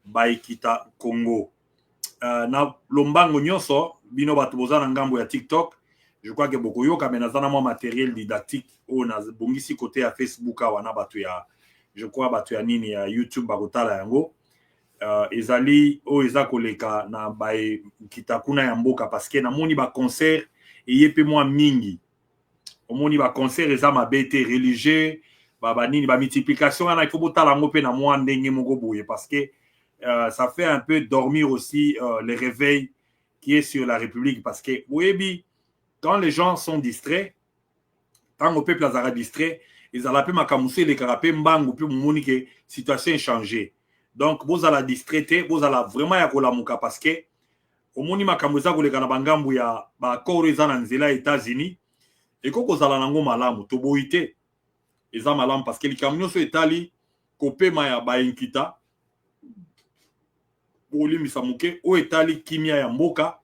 baikita Congo. Na lombango nyonso bino bato boza na ngambo ya TikTok, je crois que beaucoup yoka mais nazana mo matériel didactique o na bongisi côté ya Facebook awa na bato ya, je crois bato ya nini ya YouTube bakotala yango. Ezali o eza koleka na bae kitakuna ya mboka parce que na moni ba concert eyepe moi mingi. Omoni ba concert eza mabete religieux ba nini ba multiplication ana il faut botala ngo pe na moi ndenge moko boye parce que ça fait un peu dormir aussi le réveil qui est sur la République parce que oui, quand les gens sont distraits, quand le peuple est distrait, ils allaient makamousser les carapés mbangu puis moni que situation est changée. Donc vous allez distraiter, vous allez vraiment ya kolamuka parce que omoni makamuza koleka na bangambu ya ba koro eza na nzela États-Unis et koko zala nango malamu to boité eza malamu parce que likamnyo so etali kopema ya ba inkita olimisa muke o etali kimia ya mboka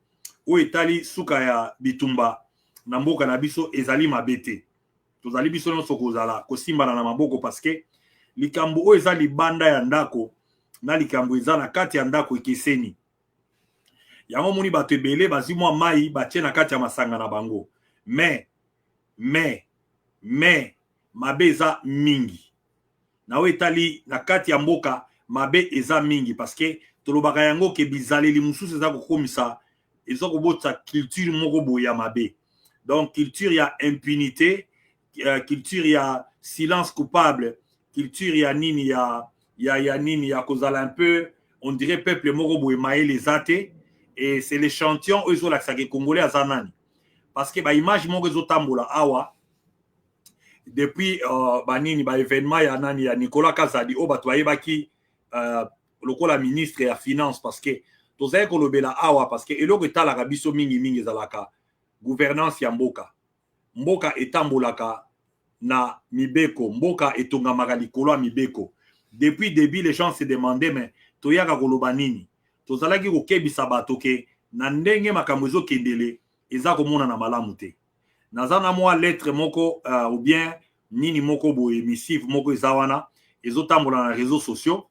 o etali suka ya bitumba na mboka na biso ezali mabete tozali biso no sokozala kosimbana na maboko parce que likambo o ezali banda ya ndako na likambo eza na kati ya ndako ekeseni yango moni bato ebele bazi mwa mai batie na kati ya masanga na bango mais mabe eza mingi na o etali na kati ya mboka mabe eza mingi parce que tolobaka yango ke bizaleli mususu eza kokomisa eza kobota culture moko boye ya mabe. Donc culture ya impunité, culture ya silence coupable, culture ya nini ya nini ya kozala un peu on dirait peuple moko boye maye les athées et c'est l'échantillon eux la sake congolais azanani parce que ba image moko ezotambola awa depuis banini ba événement ya nani ya Nicolas Kazadi o bato bayebaki lokola ministre ya finance parce que tozali kolobela awa parce que eloko etalaka biso mingi ezalaka gouvernance ya mboka etambolaka na mibeko, mboka etongamaka likolo ya mibeko. Depuis début les gens se demandaient mais toyaka koloba nini tozalaki kokebisa bato ke na ndenge makambo ezokendele eza komona na malamu te naza na mwa lettre moko ou bien nini moko boye missive moko eza wana ezotambola na réseaux sociaux.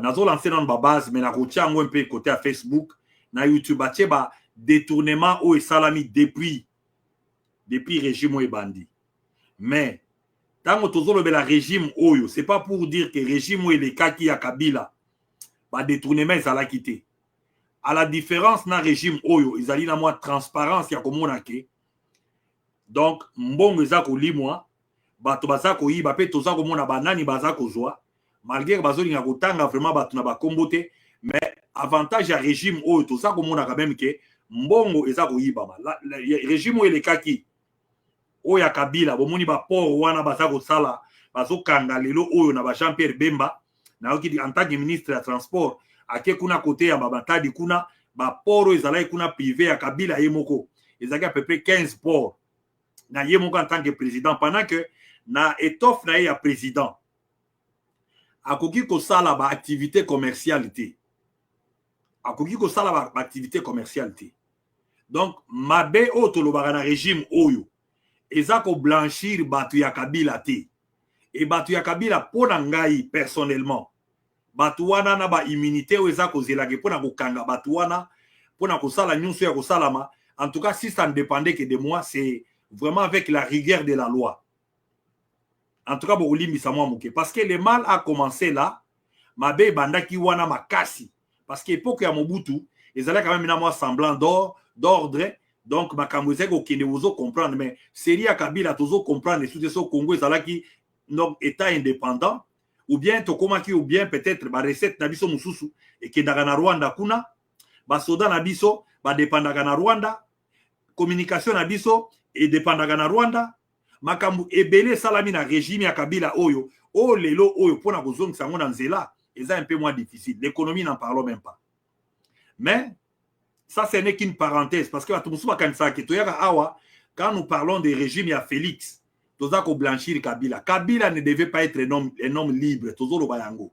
Nazo lancé dans ma base mais na kotia ngo un peu côté à Facebook na YouTube atie ba détournement o esalami depuis régime o bandi mais tango tozolo bela régime oyo c'est pas pour dire que régime o elekaki ya Kabila ba détournement ezala quitté à la différence na régime oyo ezali na moi transparence ya komona ke donc mbongo eza kolimwa bato baza koyiba pe toza komona banani baza kozwa malgré que bazolinga kotanga vraiment bato na bakombote mais avantage ya régime oyo toza komona quand même que mbongo eza koyibama régime oyo elekaki oyo ya Kabila bomoni ba port wana baza kosala bazokanga lelo oyo na ba Jean-Pierre Bemba na oki en tant que ministre ya transport ake kuna côté ya Babatadi kuna ba port ezalaki kuna privé ya Kabila yemoko ezaki à peu près 15 ports na yemoko en tant que président pendant que na étoffe na ya président akoki kosala ba activité commerciale te akoki kosala ba activité commerciale te donc mabe o tolobaka na régime oyo eza ko blanchir batu ya Kabila te et batu ya Kabila pona ngai personnellement batu wana na ba immunité o eza kozela ke pona kokanga batu wana pona kosala nyonso ya kosalama en tout cas si ça ne dépendait que de moi c'est vraiment avec la rigueur de la loi. En tout cas, parce que le mal a commencé là, mabe bandaki wana makasi. Parce que l'époque ya Mobutu, ils allaient quand même un semblant d'ordre. Donc, makamweze ko kende ozo comprendre. Mais série à Kabila tozo comprendre sous ce Congo, ils allaient qui donc état indépendant. Ou bien tokomaki ou bien peut-être ba recette na biso mususu et que na Rwanda kuna ba soda na biso ba dépendaka na Rwanda, communication na biso et dépendaka na Rwanda. Makambu ebele salami na régime ya Kabila oyo o lelo oyo pona kozongisa ngo na nzela eza un peu moins difficile. L'économie n'en parlons même pas. Mais ça ce n'est qu'une parenthèse parce que quand nous parlons des régimes ya Félix tozako blanchir Kabila. Kabila ne devait pas être un homme libre tozolo bayango.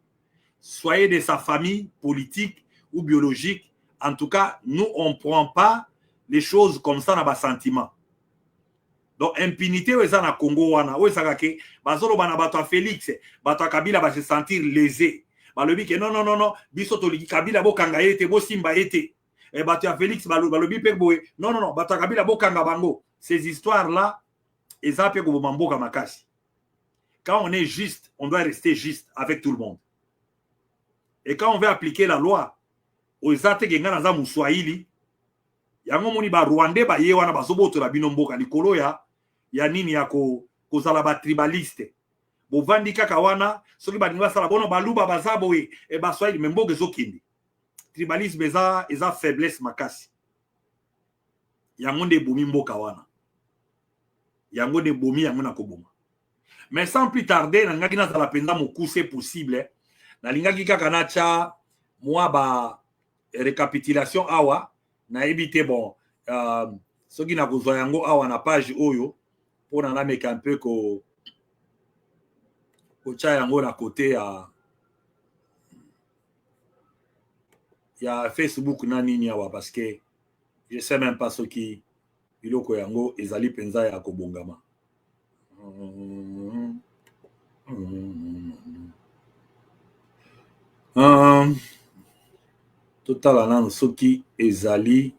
Soyez de sa famille politique ou biologique, en tout cas nous on prend pas les choses comme ça na ba sentiment. Donc impunité eza na Congo wana o esaka ke bazolo bana bato a Félix bato a Kabila ba se sentir lésé balobi ke non non non non biso toliki Kabila bokanga ete bo simba ete et bato ya Félix balobi pe boye non non non bato ya Kabila bokanga bango. Ces histoires là eza pe ko bomamboka makasi. Quand on est juste, on doit rester juste avec tout le monde. Et quand on veut appliquer la loi, aux ate genga naza muswahili, yango moni ba Rwandais ba ye wana bazoboto la bino mboka likolo ya nini ya kozala ba tribaliste. Bo vandi kaka wana, soki ba ninga sala bono baluba bazabo e ba swahili memboge zokindi. Tribalisme eza faiblesse makasi. Yango nde bomi mboka wana. Yango nde bomi yango na koboma. Mais sans plus tarder, nangaki na zala penza moku c'est possible. Na lingaki kaka na cha moi ba récapitulation awa na ebité bon soki na kozwa yango awa na page oyo pona na meka un peu ko cha yango na côté ya Facebook na nini awa parce que je sais même pas ce qui biloko yango ezali penza ya kobongama. Total anano soki ezali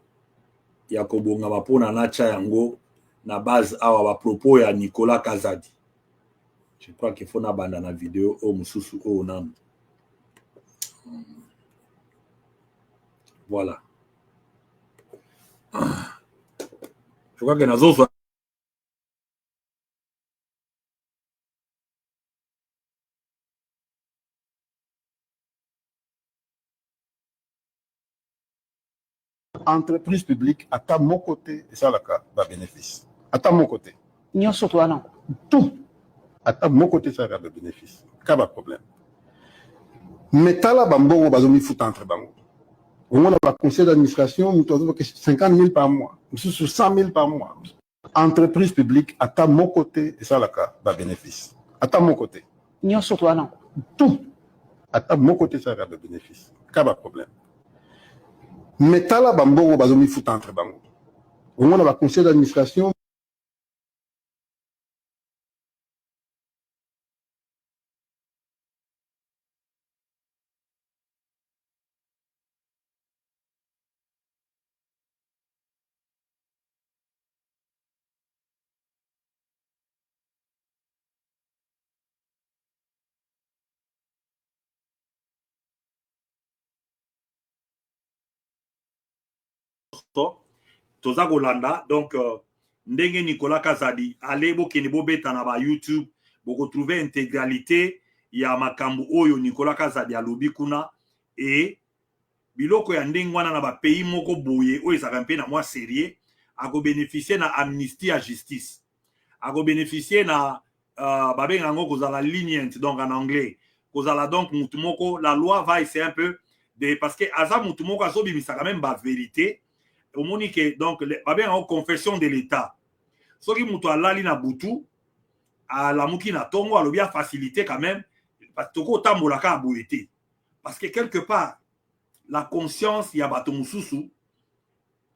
ya kobongama mpona nacha yango na base awa ba propos ya Nicolas Kazadi. Je crois qu'il faut na banda na vidéo au mususu au nano. Voilà. Je crois que nazo entreprise publique à mon côté et ça la va bénéfice à mon côté Nyon surtout non tout à mon côté ça va bénéfice pas problème mais tala bambo bazomi fout entre bango on a un conseil d'administration nous avons 50 000 par mois sous 100 000 par mois entreprise publique à mon côté et ça la va bénéfice à mon côté Nyon surtout non tout à mon côté ça va bénéfice pas problème mais tala bambo bazomi fout entre bango on a un conseil d'administration toza kolanda donc ndenge Nicolas Kazadi allez bokeni bobeta na ba YouTube boko trouver intégralité ya makambo oyo Nicolas Kazadi alobi kuna et biloko ya ndenge wana na ba pays moko boye oyo ezaka mpe na mwa sérieux ako bénéficier na amnistie ya justice ako bénéficier na babenga yango kozala lenient donc en anglais kozala donc mutu moko la loi va essayer un peu de parce que aza mutu moko azobimisa quand même ba vérité au monique donc en confession de l'état soki mutu alali na butu la muki na tongo alobi a facilité quand même parce que toko tambola ka boyete parce que quelque part la conscience ya bato mususu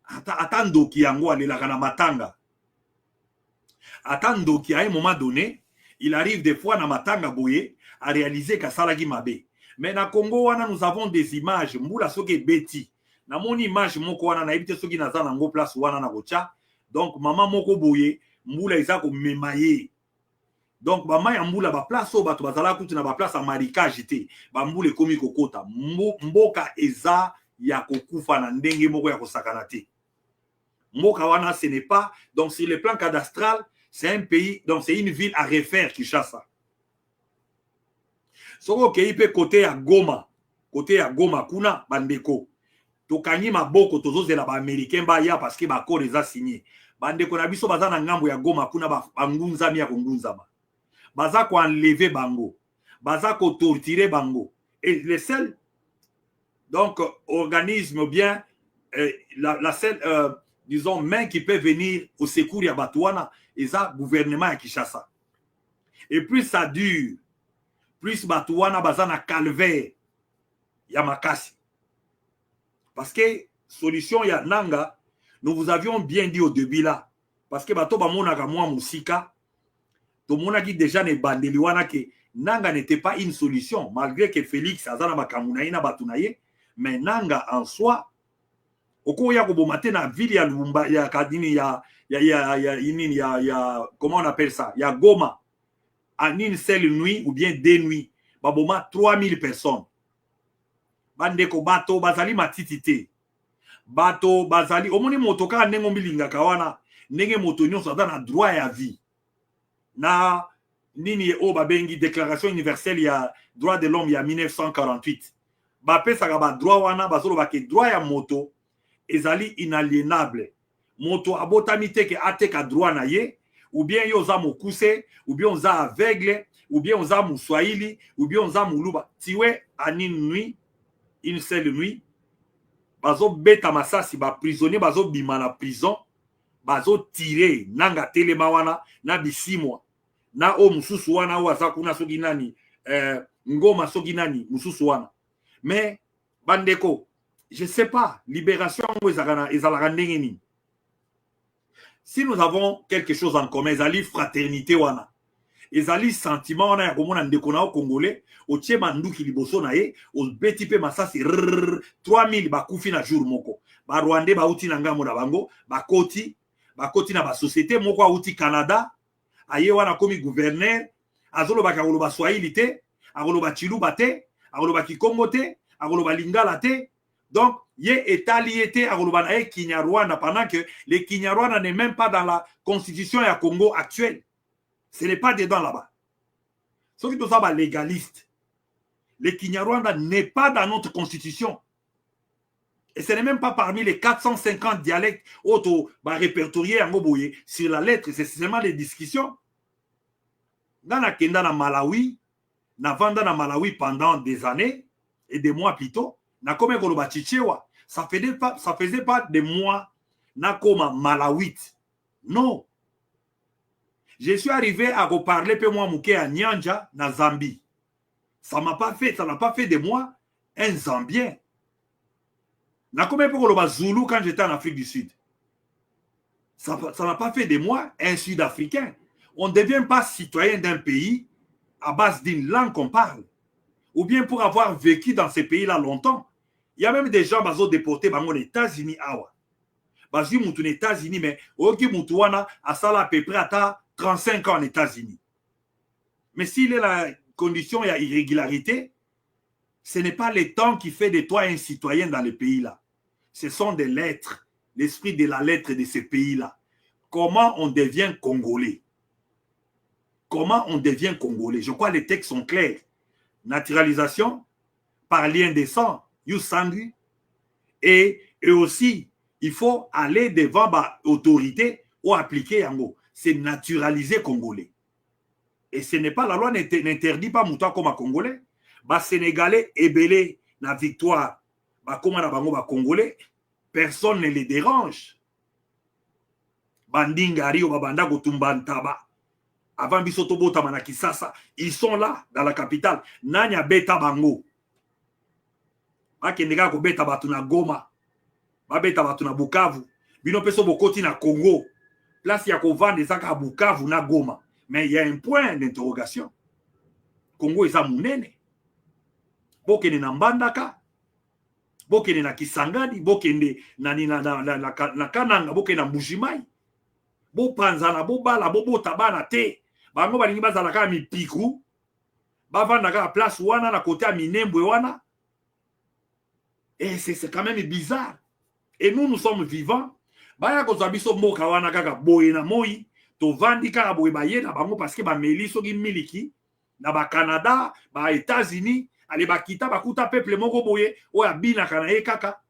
atando ki yango alelaka na matanga atando ki à un moment donné il arrive des fois na matanga boye à réaliser ka salaki mabe mais na Congo wana nous avons des images mbula soki beti na moni image moko wana na ebite soki naza nango place wana na kocha donc maman moko boye mbula eza ko memaye donc ba mai mbula ba place o bato bazala kuti na ba place a marikage te ba mbula ekomi kokota mboka eza ya kokufa na ndenge moko ya kosakana te mboka wana ce n'est pas donc sur le plan cadastral c'est un pays donc c'est une ville à refaire Kinshasa soko ke ipe côté ya Goma kuna bandeko tokanyi maboko tozozela ba américain ba ya parce que ba accord eza signé bandeko na biso baza na ngambo ya Goma kuna ba ngunzami ya kongunzama baza ko enlever bango baza ko torturer bango et les seuls donc organisme bien la seule disons main qui peut venir au secours ya Batouana eza gouvernement ya Kinshasa et plus ça dure plus Batouana baza na calvaire ya makasi. Parce que solution ya nanga, nous vous avions bien dit au début là, parce que bato ba monaka mwa musika, Tout le monde a dit déjà ne bandeli wana que Nanga n'était pas une solution, malgré que Félix azana makamuna ina batunaye, mais Nanga en soi, oko ya kobomate na ville ya Lumba, ya Kadini, ya comment on appelle ça, ya Goma, en une seule nuit ou bien 2 nuits, baboma 3000 personnes. Bandeko bato bazali matitité. Bato bazali omoni motoka nengo milinga kawana nenge moto nyonso aza na droit ya vie na nini o babengi déclaration universelle ya droit de l'homme ya 1948 bapesaka ba droit wana bazoloba ke droit ya moto ezali inaliénable. Moto abotami te ke ateka droit na ye, ou bien yo za mokuse, ou bien oza aveugle, ou bien oza muswahili, ou bien oza muluba tiwe en une nuit, une seule nuit. Bazo beta masasi ba prisonnier bazo bima na prison, bazo tirer nanga telema wana na bisimwa na o mususu wana waza kuna soki nani ngoma soki nani mususu wana. Mais bandeko, je sais pas, libération ezalaka ndenge nini. Si nous avons quelque chose en commun, ezali fraternité wana, ezali sentiment wana ya komona ndeko na o congolais otie manduki liboso na ye obeti pe masasi 3000 bakufi na jour moko. Ba Rwandais bauti na ngambo na bango bakoti na ba société moko auti Canada aye wana komi gouverneur azoloba kakoloba Swahili te, akoloba Chiluba te, akoloba Kikongo te, akoloba Lingala te. Donc ye etali te akoloba na ye Kinyarwanda, pendant que le Kinyarwanda n'est même pas dans la constitution ya Congo actuelle. Ce n'est pas dedans là-bas. Ce qui est légaliste. Le Kinyarwanda n'est pas dans notre constitution. Et ce n'est même pas parmi les 450 dialectes répertoriés en Moboye sur la lettre. C'est seulement des discussions. Dans la Kenda na Malawi, na Vanda na Malawi pendant des années et des mois plus tôt, na Kome Koloba Chichewa, ça faisait pas des mois na Koma Malawite. Non. Je suis arrivé à reparler peu moi mouké à Nyanja na Zambie. Ça n'a pas fait de moi un Zambien. Na combien pour le Zulu quand j'étais en Afrique du Sud. Ça n'a pas fait de moi un Sud-Africain. On ne devient pas citoyen d'un pays à base d'une langue qu'on parle. Ou bien pour avoir vécu dans ces pays-là longtemps. Il y a même des gens qui sont déportés aux États-Unis. Ils sont aux États-Unis, mais ils sont à peu près à 35 ans aux États-Unis. Mais s'il est la condition, il y a irrégularité, ce n'est pas le temps qui fait de toi un citoyen dans les pays-là. Ce sont des lettres, l'esprit de la lettre de ces pays-là. Comment on devient Congolais? Comment on devient Congolais? Je crois que les textes sont clairs. Naturalisation, par lien de sang, Youssangui, et aussi, il faut aller devant l'autorité ou appliquer Yango. C'est naturaliser Congolais. Et ce n'est pas, la loi n'interdit pas Mouta comme Congolais. Sénégalais ébélé la victoire. Comme Congolais, personne ne les dérange. Bandingari ou Babanda Gotumbantaba. Avant Bisotobo Tamanakisasa, ils sont là dans la capitale. Nanya Beta Bango. Bakendega ko beta batuna Goma. Ba beta batuna Bukavu. Bino peso bokoti na Congo. Place ya ko vendre zaka Bukavu na Goma. Mais il y a un point d'interrogation. Congo eza munene. Bokende na Mbandaka. Bokende na Kisangani, bokende na Kananga, bokende na Mbujimai. Bo panzana, bo bala, bo tabana te. Bango balingi bazalaka mipiku. Ba vandaka place wana na côté à Minembwe wana. Et c'est quand même bizarre. Et nous sommes vivants. Baya ko zabiso mboka wana kaka boye na moi. To vandi kaka boye baye na bango parce que ba meli soki miliki na ba Canada, ba États-Unis, ale ba kita ba kuta peuple moko boye oya bina kana e kaka.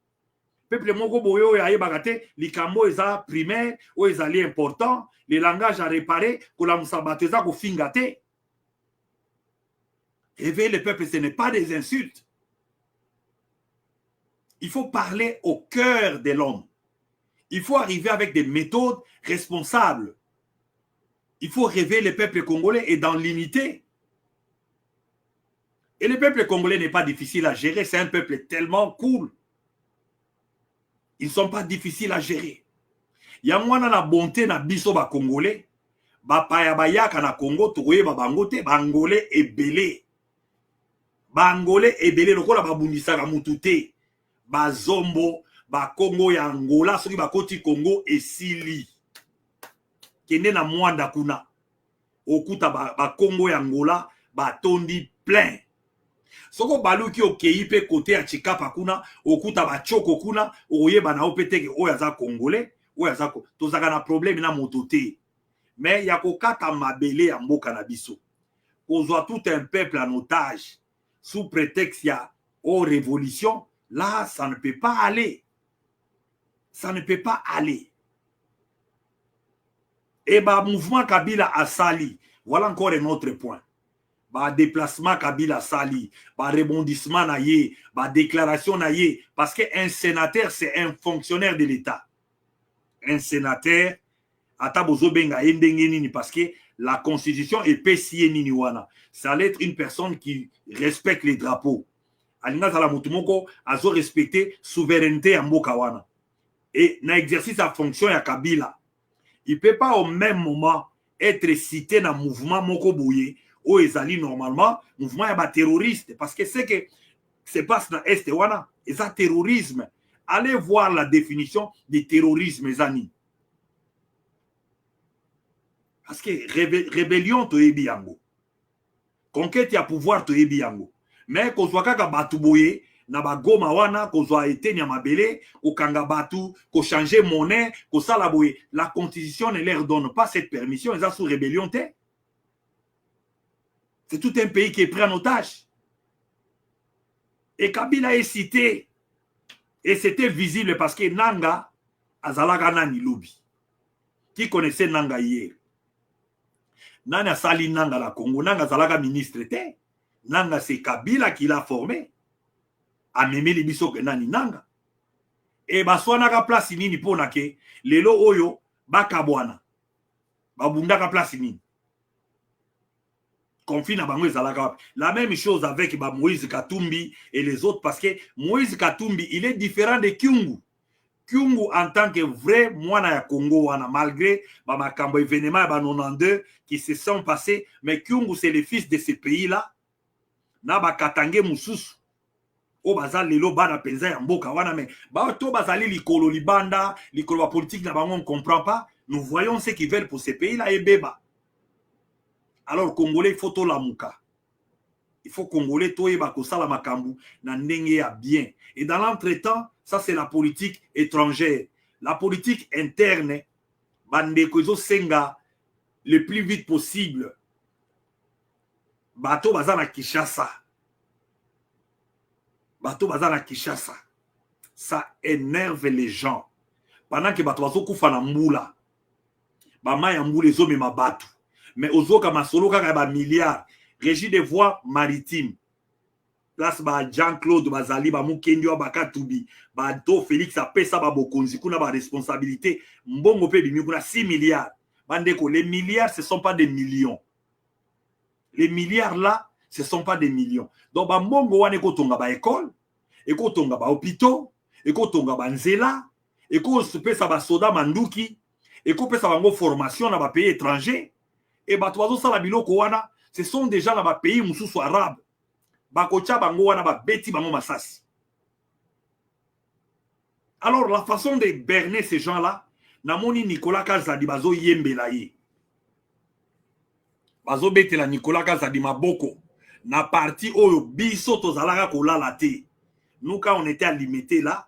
Peuple moko boye oya ye bagate likambo eza primaire o ezali important, les langages à réparer ko la musabateza ko fingate. Réveiller le peuple, ce n'est pas des insultes. Il faut parler au cœur de l'homme. Il faut arriver avec des méthodes responsables. Il faut réveiller le peuple congolais et dans l'unité. Et le peuple congolais n'est pas difficile à gérer. C'est un peuple tellement cool. Ils ne sont pas difficiles à gérer. Il y a moins la bonté na biso ba congolais. bapaya bayaka na Congo tokoyeba bango te, bangolais ebele. Bangolais ebele lokola babundisaka mutu te. Bazombo, ba Congo ya Angola, soki bakoti Congo esili. Kende na mwanda kuna. Okuta ba Congo ya Angola, batondi plein. Soko baluki okei pe kote ya Chikapa kuna, okuta ba choko kuna, oyeba na opeteke oya za Congolais, oya za tozaka na problème na moto te. Mais ya kokata mabele ya mboka na biso. Kozwa tout un peuple en otage sous prétexte ya révolution, là ça ne peut pas aller. Ça ne peut pas aller. Et bah mouvement Kabila a sali. Voilà encore un autre point. Bah déplacement Kabila sali, bah rebondissement na ye, bah déclaration na ye, parce qu'un sénateur c'est un fonctionnaire de l'État. Un sénateur ata bozo benga endenge nini parce que la constitution est pessie nini wana. Ça allait être une personne qui respecte les drapeaux. Alinga zala mutumoko azo respecter souveraineté ya mboka wana. Et na exercice sa fonction ya Kabila. Il peut pas au même moment être cité dans mouvement moko bouye ou ezali normalement mouvement ya ba terroriste parce que c'est que se passe dans est wana et ça terrorisme. Allez voir la définition de terrorisme ezani. Parce que rébellion to ebi yango. Conquête ya pouvoir to ebi yango. Mais kozwa kaka batu boye na ba goma wana kozwa eteni ya mabele okanga batu ko changer monnaie ko sala boye. La constitution ne leur donne pas cette permission, ils sont sous rébellion te. C'est tout un pays qui est pris en otage. Et Kabila est cité et c'était visible parce que Nanga azalaka nani lobi. Qui connaissait Nanga hier? Nana sali Nanga la Congo, Nanga zalaka ministre te. Nanga c'est Kabila qui l'a formé. A meme li biso ke nani Nanga. E baswanaka place nini pona ke lelo oyo bakabwana. Babundaka place nini. Conflit na bango ezalaka. La même chose avec Moïse Katumbi et les autres parce que Moïse Katumbi il est différent de Kyungu. Kyungu en tant que vrai moine ya Congo wana, malgré makambo événement ya 92 qui se sont passés, mais Kyungu c'est le fils de ce pays-là. Na bakatange mususu. O bazali lelo bana penza ya mboka wana, mais to bazali likolo libanda, likolo politique na bango on comprend pas. Nous voyons ce qu'ils veulent pour ce pays-là et beba. Alors Congolais il faut to la muka. Il faut Congolais to yeba ko sala makambu na ndenge ya bien. Et dans l'entretemps, ça c'est la politique étrangère. La politique interne, bandeko zo senga le plus vite possible. Bato bazana Kinshasa. Bato bazana Kinshasa. Ça énerve les gens. Pendant que bato bazo kufa na mbula. Bama ya mbula zo mema bato. Mais ozoka masolo kaka ba milliards. Régie des voies maritimes. Place ba Jean-Claude Bazali ba Mukendi wa Bakatubi ba Do Félix apesa ba bokonzi kuna ba responsabilité mbongo pe bimi kuna 6 milliards. Bandeko, les milliards ce sont pas des millions. Les milliards là ce sont pas des millions. Donc ba mbongo wane ko tonga ba école, et ko tonga ba hôpitaux, et ko tonga ba nzela, et ko pesa ba soda manduki, et ko pesa bango formation na ba pays étrangers, et ba toazo sala biloko wana, ce sont déjà dans ba pays mususu arabe. Bakocha bango wana ba beti bango masasi. Alors la façon de berner ces gens-là, namoni Nicolas Kazadi bazo yembela ye. Bazo betela Nicolas Kazadi maboko. Na parti oyo biso tozalaka kolala te. Nous quand on était à limiter là,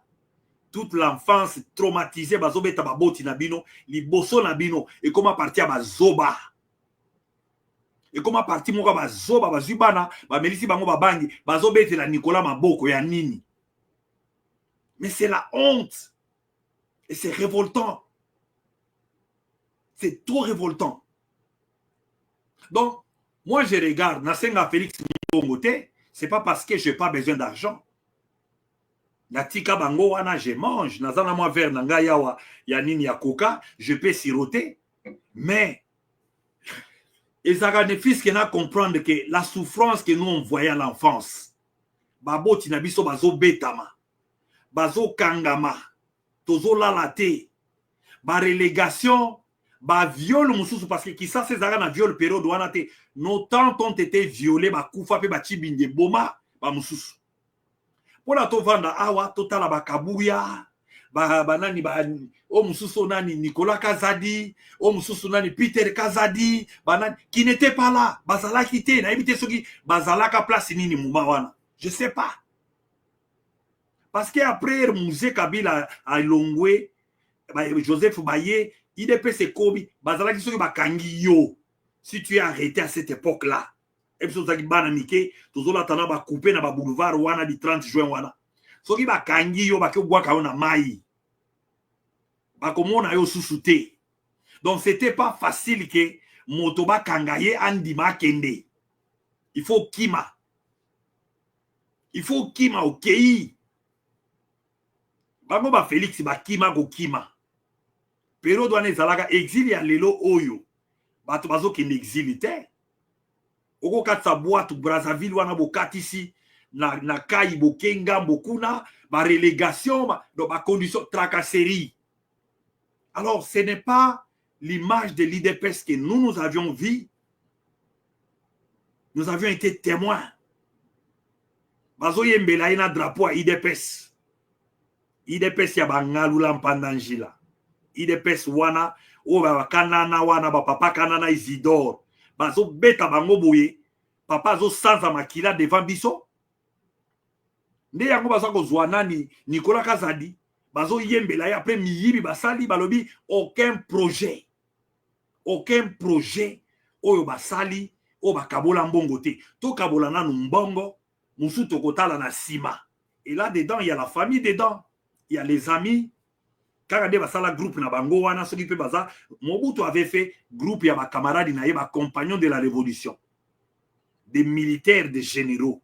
toute l'enfance traumatisée bazo beta baboti na bino, liboso na bino et comment partir bazoba. Et comment parti moka bazoba bazibana ba melisi bango babangi bazo betela Nicolas maboko ya nini. Mais c'est la honte. Et c'est révoltant. C'est trop révoltant. Donc, moi je regarde, Nasenga Félix Mbongote, c'est pas parce que je n'ai pas besoin d'argent. Natika bango wana, je mange. Nazana moi vers nanga yawa yanini ya coca, je peux siroter. Mais, ils ont fils qui n'a comprendre que la souffrance que nous on voyait à l'enfance, babo tinabiso bazo betama, bazo kangama, tozo lalate, ba relégation ba viol mususu parce que qui ça c'est na viol période wana te nos tantes ont été violés ba kufa pe ba chibinde boma ba mususu pona to vanda awa totala ba kabuya ba nani ba o mususu nani Nicolas Kazadi o mususu nani Peter Kazadi banani qui n'était pas là bazala quitté na éviter soki bazala ka place nini muma wana je sais pas parce que après musée Kabila a Longwe Joseph Baye IDPS Kobi bazala ki soki bakangi yo si tu es arrêté à cette époque là et puis soki bana mike tozola tana ba couper na ba boulevard wana di 30 juin wana soki bakangi yo ba ke bwaka ona mai bakomona yo susute. Donc c'était pas facile que motoba kangaye andima kende. Il faut kima okei. Bango ba Félix ba kima ko kima. Pero douane zalaka exil ya lelo oyo. Bato bazo kende exil te. Oko katsa boîte Brazzaville wana bokati ici na kai bokenga bokuna ba relégation dans ba condition tracasserie. Alors, ce n'est pas l'image de l'IDPS que nous avions vu. Nous avions été témoins. Bazo yembela ina drapeau à IDPS. IDPS ya bangalula mpandangila. IDPS wana, o ba kanana wana, ba papa kanana Isidore. Bazo beta bango boye. Papa zo sanza makila devant biso. Nde yango bazo kozwa nani Nicolas Kazadi. Bazo yembela ya après miyibi basali balobi aucun projet oyo basali o bakabola mbongo te to kabola nanu mbongo musu tokotala na sima et là dedans il y a la famille dedans il y a les amis kaka de basala groupe na bango wana soki pe baza Mobutu avait fait groupe ya ba camarades na ye ba compagnons de la révolution des militaires des généraux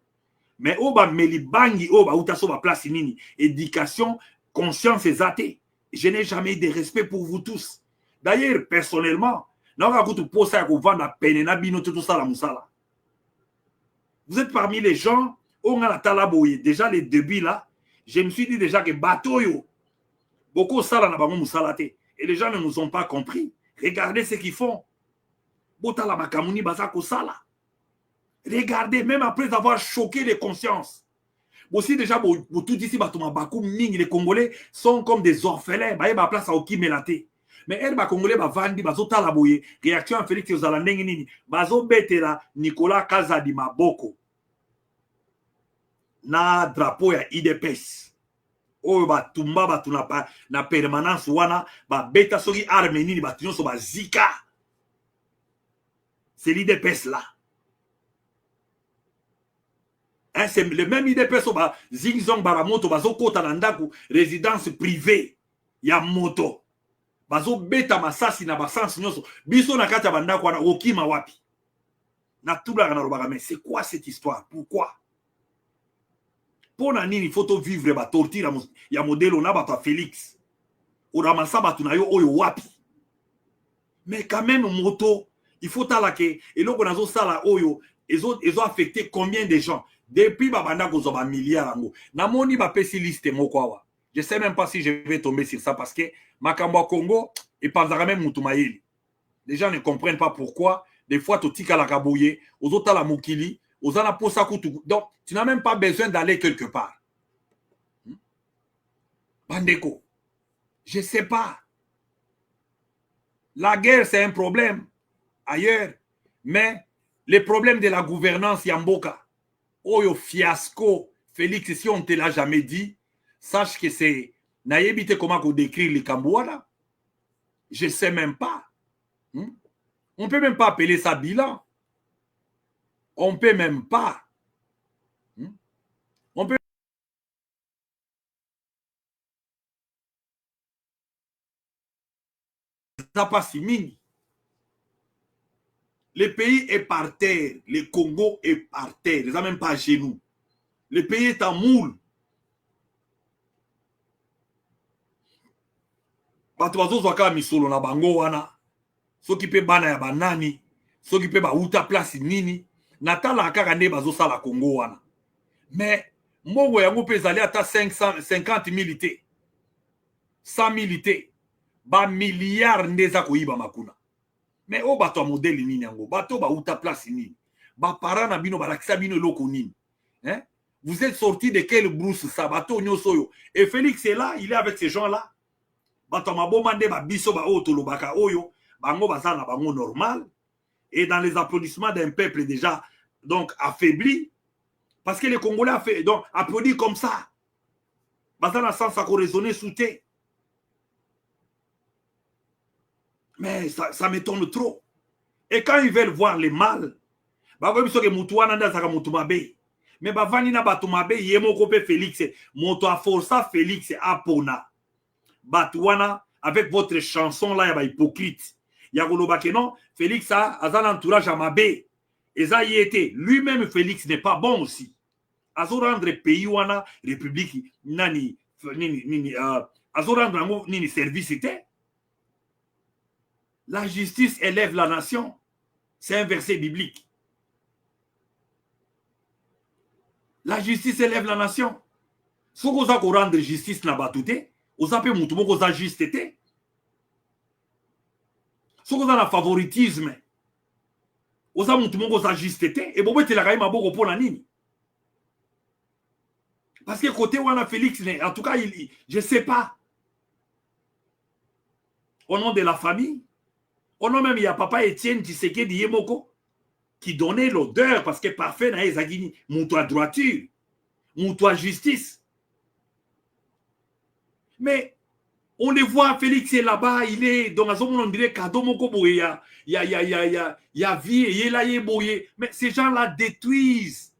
mais o ba melibangi o ba uta so ba place nini éducation conscience et athée. Je n'ai jamais eu de respect pour vous tous. D'ailleurs, personnellement, vous êtes parmi les gens, déjà les débuts là, je me suis dit déjà que bateau yo, beaucoup sala na bango musalate, et les gens ne nous ont pas compris. Regardez ce qu'ils font. Botala makamuni bazako sala. Regardez, même après avoir choqué les consciences. Aussi déjà, tout ici, les Congolais sont comme des orphelins. Ils ont place à Okimelate. Mais elle, les Congolais, vandi, bazota la boye. Réaction à Félix Ozalandengini. Bazo betela Nicolas Kazadi Maboko. Na drapeau ya IDPS. Oyo batumba batuna pa na permanence wana ba beta soki Arménie batunyo so ba zika. C'est l'IDPS là. Hein, c'est le même IDPS ba zingzong baramoto bazo kota na ndaku résidence privée ya moto. Bazo beta masasi na basansi nyoso. Biso na kati ya bandako wana okima wapi. Na tula kana robaka mais c'est quoi cette histoire? Pourquoi? Pona nini photo vivre ba torture ya modèle na ba Félix. Oramasa batu na yo oyo wapi. Mais quand même moto, il faut talake et loko nazo sala oyo ils ont affecté combien de gens depuis babanda ko zoba milliards ngo. Na moni ba pesi liste moko awa. Je sais même pas si je vais tomber sur ça parce que makambo Congo et pas même mutumayeli. Les gens ne comprennent pas pourquoi des fois to tika la kaboye, aux autres la mukili. Donc, tu n'as même pas besoin d'aller quelque part. Bandeko, je ne sais pas. La guerre, c'est un problème ailleurs. Mais le problème de la gouvernance, Yamboka, Oyo fiasco, Félix, si on ne te l'a jamais dit, sache que c'est... Naïbite comment on décrit les Kambouana. Je ne sais même pas. On ne peut même pas appeler ça bilan. On ne peut même pas. On peut pas si mini. Le pays est par terre. Le Congo est par terre. Ils n'ont même pas à genoux. Le pays est en moule. Batuazo zwaka misolo na bango wana. Soki pe bana ya banani. Soki pe ba uta place nini. Natala kaka nde bazo sala Congo wana. Mais mbongo yango pe zali ata 50 milité. 100 milité. ba milliard ndeza koyiba makuna. Mais o bato a modèle nini yango, bato ba uta place nini, ba parents na bino balakisa bino eloko nini, hein? Vous êtes sorti de quelle brousse ça, bato nyosoyo. Et Félix est là, il est avec ces gens-là. Bato mabomande ba biso ba oto lobaka oyo, bango bazana bango normal. Et dans les applaudissements d'un peuple déjà donc affaibli, parce que les Congolais a fait donc applaudi comme ça. Bazana sans ça raisonner souté. Mais ça m'étonne trop. Et quand ils veulent voir les mal, bah comme que mutuana nda saka mutumabe. Mais bah vanina batumabe yemo kopé Félix, moto a força Félix apona. Batuana avec votre chanson là ya ba hypocrite. Ya koloba ke non, Félix a un entourage à Mabé. Et ça y était. Lui-même, Félix n'est pas bon aussi. Azo rendre pays wana république nani azo rendre nini service était. La justice élève la nation. C'est un verset biblique. La justice élève la nation. Si vous avez rendre justice na batute, vous avez mutu moko za justete. Si vous avez un favoritisme, vous avez mutu moko za justete et bobo te la kaima boko pour la nini. Parce que côté wana Félix, en tout cas, je ne sais pas. Au nom de la famille, au nom même, il y a papa Étienne Tshisekedi Yemoko qui donnait l'odeur parce que parfait na ezagini, moutoua droiture, moutoua justice. Mais on les voit, Félix est là-bas, il est dans la zone, on dirait cadeau moko boye, il y a vie, il est là, il est boye. Mais ces gens-là détruisent.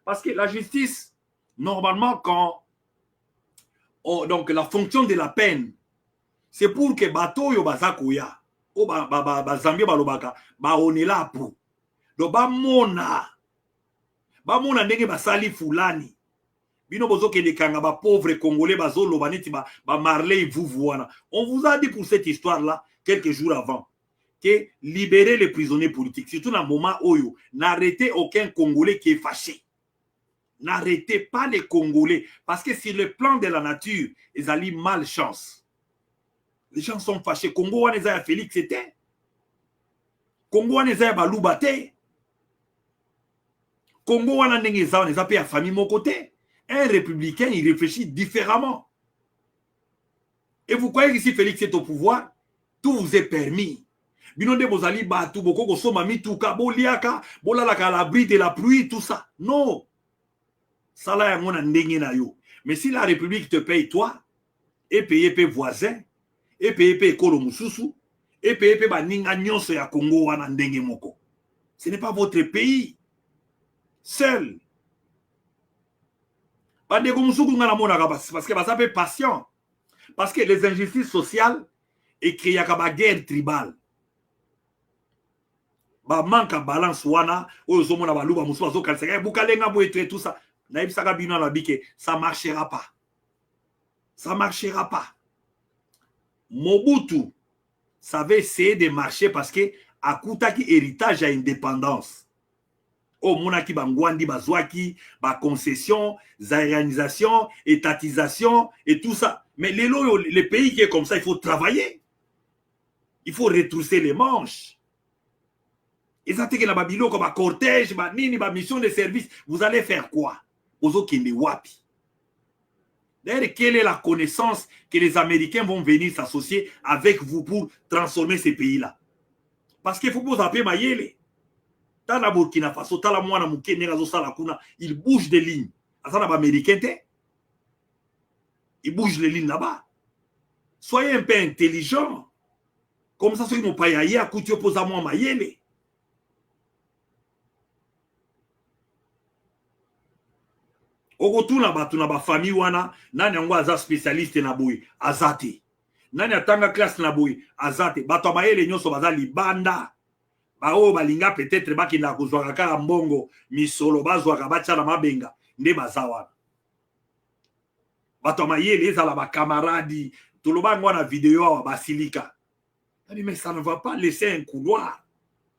Parce que la justice, normalement, quand donc la fonction de la peine, c'est pour que bato yo bazakoya, o bazambia balobaka, on est là pour. Donc mona ndenge basali fulani. Bino bozo ke de kanga ba pauvre congolais bazo lobaneti ba Marley Vouvoana. On vous a dit pour cette histoire là quelques jours avant que libérer les prisonniers politiques, surtout dans le moment où n'arrêtez aucun Congolais qui est fâché. N'arrêtez pas les Congolais. Parce que sur le plan de la nature, ils allaient malchance. Les gens sont fâchés. Congo, on est à Félix, c'était. Congo, on est à Baloubaté. Congo, on est à la famille, mon côté. Un républicain, il réfléchit différemment. Et vous croyez que si Félix est au pouvoir, tout vous est permis. Binonde bozali batu boko kosoma mituka boliaka bolalaka à l'abri de la pluie, tout ça. Non. Ça là ya mona ndenge na yo. Mais si la République te paye toi, et paye voisin, et paye kolo mususu, et paye ba ninga nyonso ya Congo wana ndenge moko. Ce n'est pas votre pays. Seul. Parce que ça fait patient. Parce que les injustices sociales et qu'il y a une guerre tribale. Ba manque à balance wana, ozomona baluba musu bazokalseka, bukalenga boetre tout ça. Naïbsaka bino na bike, ça marchera pas. Ça marchera pas. Mobutu savait essayer de marcher parce que akutaki héritage à indépendance. O monaki bangwandi bazwaki ba concession, zairanisation, étatisation et tout ça. Mais les pays qui est comme ça, il faut travailler. Il faut retrousser les manches. Ils attaquent la Babylone comme un cortège, une mission de service. Vous allez faire quoi? Wapi. D'ailleurs, quelle est la connaissance que les Américains vont venir s'associer avec vous pour transformer ces pays-là? Parce qu'il faut que vous appuyez Mayele. Dans la Burkina Faso, dans la Moana Mouké, ils bougent des lignes. Ils bougent les lignes là-bas. Soyez un peu intelligents. Comme ça, ceux qui n'ont pas yaya, à couture pour moi Mayele. Okotuna batu na ba famille wana nani yango aza spécialiste na boy azate nani atanga classe na boy azate bato bayele nyonso baza libanda bao balinga peut-être bakinda kozwaka kaka mbongo misolo bazwaka batia na mabenga nde baza wana bato bayele ezala ba camarade toloba ngo na vidéo awa basilika. Mais ça ne va pas laisser un couloir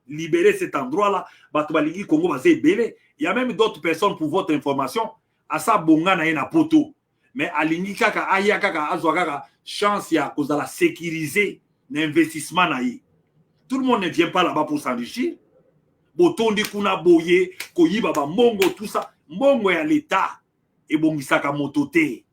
libérer cet endroit là bato balingi Congo bazé belé. Il y a même d'autres personnes pour votre information à sa bonga na poto. mais alingi kaka aya kaka azwa kaka chance ya kozala sécuriser l'investissement na ye. Tout le monde ne vient pas là-bas pour s'enrichir. Botondi kuna boye koyiba ba mbongo tout ça, mbongo ya l'état et bongisaka motote.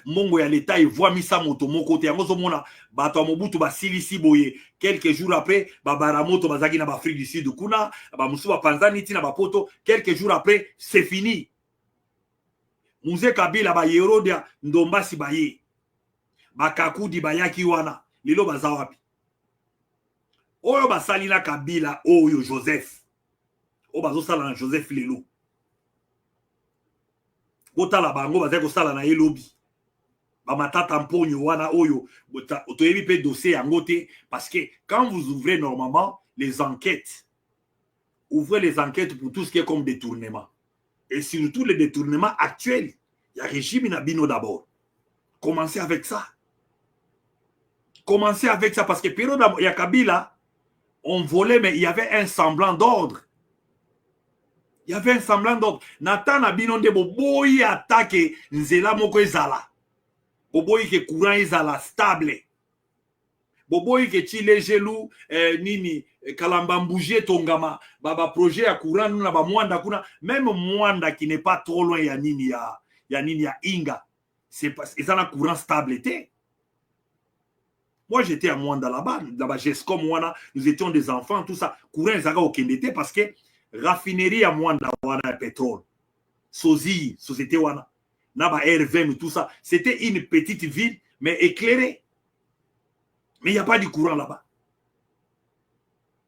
Mbongo ya l'état voit misa moto mon côté yango zomona bato mobutu ba silisi boye quelques jours après ba baramoto bazaki na ba Afrique du Sud kuna ba musu ba panzani tina ba poto quelques jours après c'est fini. Muze Kabila ba Yerodia Ndombasi baye bakakudi bayaki wana lelo bazawapi oyo basali na Kabila oyo Joseph o bazo sala na Joseph lelo botala bango bazaki kosala na elobi ba matata mponyo wana oyo otoyebi pe dossier yango te parce que quand vous ouvrez normalement les enquêtes, ouvrez les enquêtes pour tout ce qui est comme détournement et surtout les détournements actuels. Il y a régime Nabino d'abord. Commencez avec ça. Commencez avec ça parce que période il y a Kabila, on volait mais il y avait un semblant d'ordre. Il y avait un semblant d'ordre. Nathan Nabino de boboyi attaque nzela moko ezala. Boboyi ke courant ezala stable. Boboyi ke chile gelou nini kalamba bouger tongama baba projet ya courant na ba mwanda kuna même mwanda qui n'est pas trop loin ya nini ya nini ya Inga. C'est parce que ça na courant stable té. Moi j'étais à Mwanda là-bas, GESCOM Mwana, nous étions des enfants tout ça. Courant ezaka okendete parce que raffinerie à Mwanda wana pétrole. Sozi, société wana. Naba RVM tout ça, c'était une petite ville mais éclairée. Mais il n'y a pas de courant là-bas.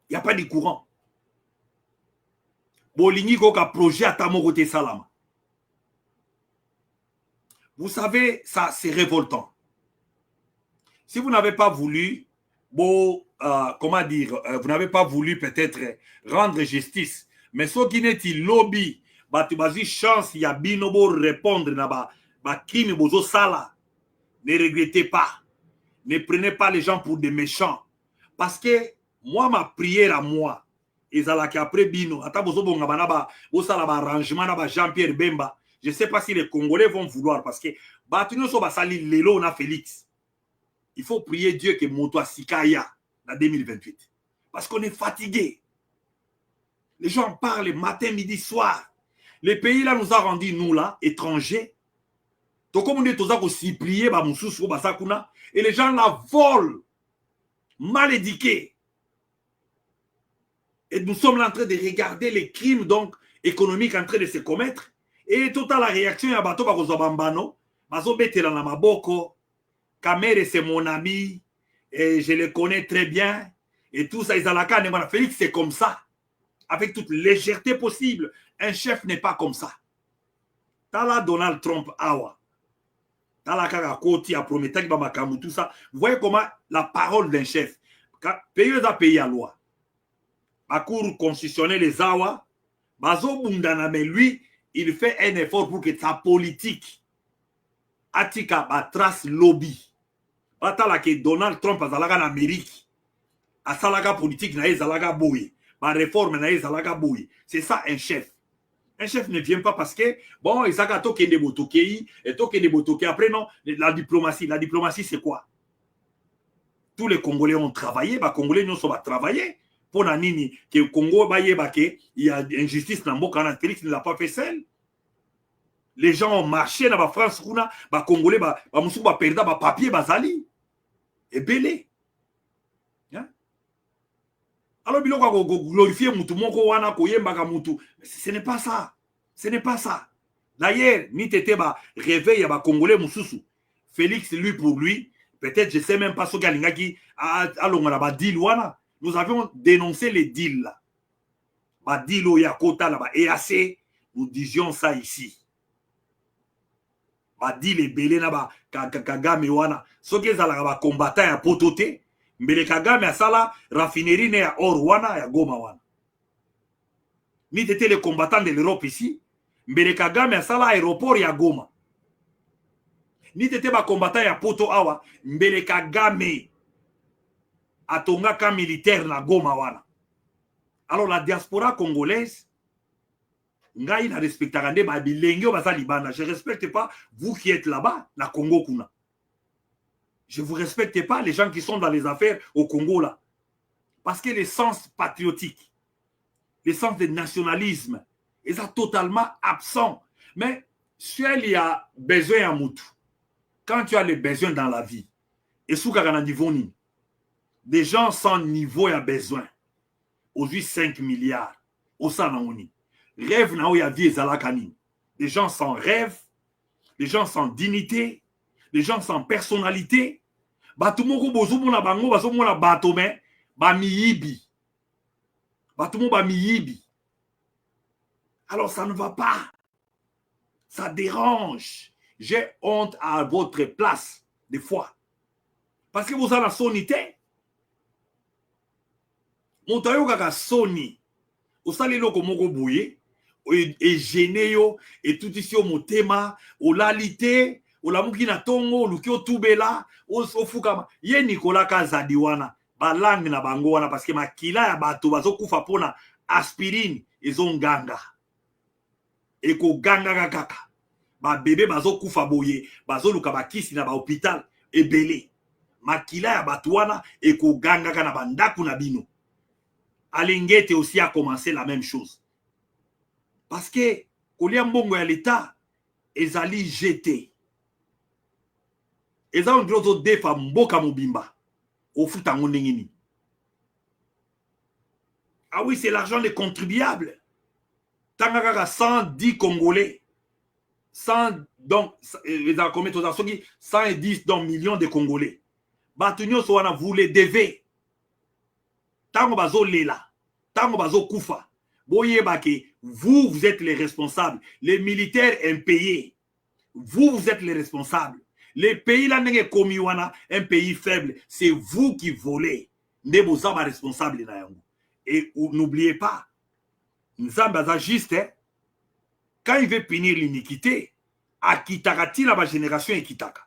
Il n'y a pas de courant. Bolingi koka projet à Tamo côté Salama. Vous savez, ça c'est révoltant. Si vous n'avez pas voulu, comment dire, vous n'avez pas voulu peut-être rendre justice, mais ce qui n'est pas lobby, tu as chance, il y a binobo répondre na ba crime bozo sala. Ne regrettez pas. Ne prenez pas les gens pour des méchants. Parce que moi, ma prière à moi, et après bino, Jean-Pierre Bemba, je ne sais pas si les Congolais vont vouloir, parce que Lelo na Félix. Il faut prier Dieu que Moto Sikaya en 2028. Parce qu'on est fatigué. Les gens parlent matin, midi, soir. Les pays là nous a rendu, nous là, étrangers. Donc comme on est tous aussi prier, et les gens là volent, mal éduqués. Et nous sommes là en train de regarder les crimes donc économiques en train de se commettre. Et toute la réaction, il y a bateau par Kozobambano, Bazo Betela na Maboko, Kamere c'est mon ami, et je le connais très bien, et tout ça, Izalaka, Félix c'est comme ça, avec toute légèreté possible. Un chef n'est pas comme ça. Tala Donald Trump awa. Tala Kaka Koti a promis tout ça. Vous voyez comment la parole d'un chef, pays à pays à loi. La cour constitutionnelle les awa, Bazo Bundana, mais lui, il fait un effort pour que sa politique atika ba trace lobby. Batala que Donald Trump a zalaga en Amérique. A salaga politique na zalaga boui. Ba réforme na zalaga boui. C'est ça un chef. Un chef ne vient pas parce que, bon, il s'est toqué de botokei, et toqué de botokei. Après, non, la diplomatie, c'est quoi? Tous les Congolais ont travaillé, les Congolais nous sont travaillé. Pour Nanini, que le Congo, il y a injustice dans le monde, Félix ne l'a pas fait seul. Les gens ont marché dans la France, les Congolais, ils ont perdu les papiers, bazali. Et belé. Alors, il faut glorifier Moutou, ce n'est pas ça. Ce n'est pas ça. D'ailleurs, ni t'étais réveil à Congolais Moussoussou. Félix, lui, pour lui, peut-être, je ne sais même pas ce qu'il a dit. Nous avions dénoncé les deals là. Deal au Yakota là, EAC, nous disions ça ici. Deal les belé là, Kagame wana. Ce qui est combattant à pototé. Mbele Kagame a sala raffinerie ya or wana ya Goma wana. Ni t'étais les combattants de l'Europe ici. Mbele Kagame a sala aéroport ya Goma. Ni t'étais ba combattant ya poto awa. Mbele Kagame a tongaka militaire na Goma wana. Alors la diaspora congolaise ngai na respectaka nde ba bilenge o baza libanda. Je respecte pas vous qui êtes là-bas na Congo kuna. Je vous respecte pas les gens qui sont dans les affaires au Congo là. Parce que le sens patriotique, le sens de nationalisme, est totalement absent. Mais si il y a besoin à Moutou, quand tu as les besoins dans la vie, et sous niveau ni, des gens sans niveau et besoin, aujourd'hui 5 milliards, au Sanaoni, rêve na ya vie ezalakani, des gens sans rêve, des gens sans dignité, des gens sans personnalité, batumoko bozomona bango bazomona batome ba miyibi. Batumo ba miyibi. Alors ça ne va pas. Ça dérange. J'ai honte à votre place, des fois. Parce que vous avez la sonité. Montayo kaka soni. Vous savez loko moko bouye. Et gêné yo. Et tout ici au motema. Au lalité. Au lamuki na tongo. Luki o tubela. Au fukama. Ye Nicolas Kazadiwana. Ba langue na bango wana. Parce que makila ya bato. Bazo kufa pona aspirine. Ezo nganga. Eko ganga kaka. Ba bébé bazo kufa boye. Bazo luka ba kisi na ba hôpital. Ebele. Makila ya batouana et ko ganga kana bandaku na bino. Alingete aussi a commencé la même chose. Parce que kolia mbongo ya l'État ezali jeté. Eza on drozo defa mboka mobimba. Au futa ngondengini. Ah oui, c'est l'argent des contribuables. Tangaka 110 Congolais. 100 donc les combien 110 donc millions de Congolais. Batunyo soana vous les devez. Tango bazo lela. Tango bazo kufa. Boye bake, vous êtes les responsables. Les militaires impayés. Vous êtes les responsables. Les pays là n'est komiwana, un pays faible. C'est vous qui volez. Nebo zaba responsable na yango. Et n'oubliez pas, Nzamba juste, hein, quand il veut punir l'iniquité, akitakati na ba génération ekitaka.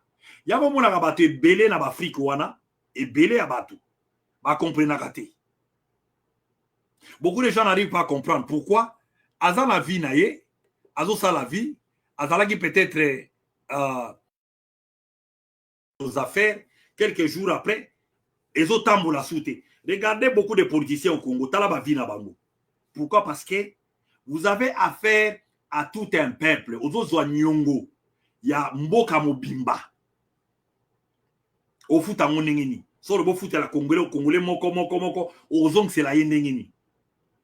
Yaba mona rabate belé na ba Afrique wana et belé à batou. Ba comprendre kate. Beaucoup de gens n'arrivent pas à comprendre pourquoi Aza la vie naie, Azo sa la vie, Azala qui peut-être aux affaires quelques jours après, Ezo tambo la soute. Regardez beaucoup de politiciens au Congo, talaba vie na bango. Pourquoi? Parce que vous avez affaire à tout un peuple. Ozo nyongo, ya mboka mobimba. Au foot à mon nengeni. Sur le beau foot à la Congolais, moko, ozong c'est la nengeni.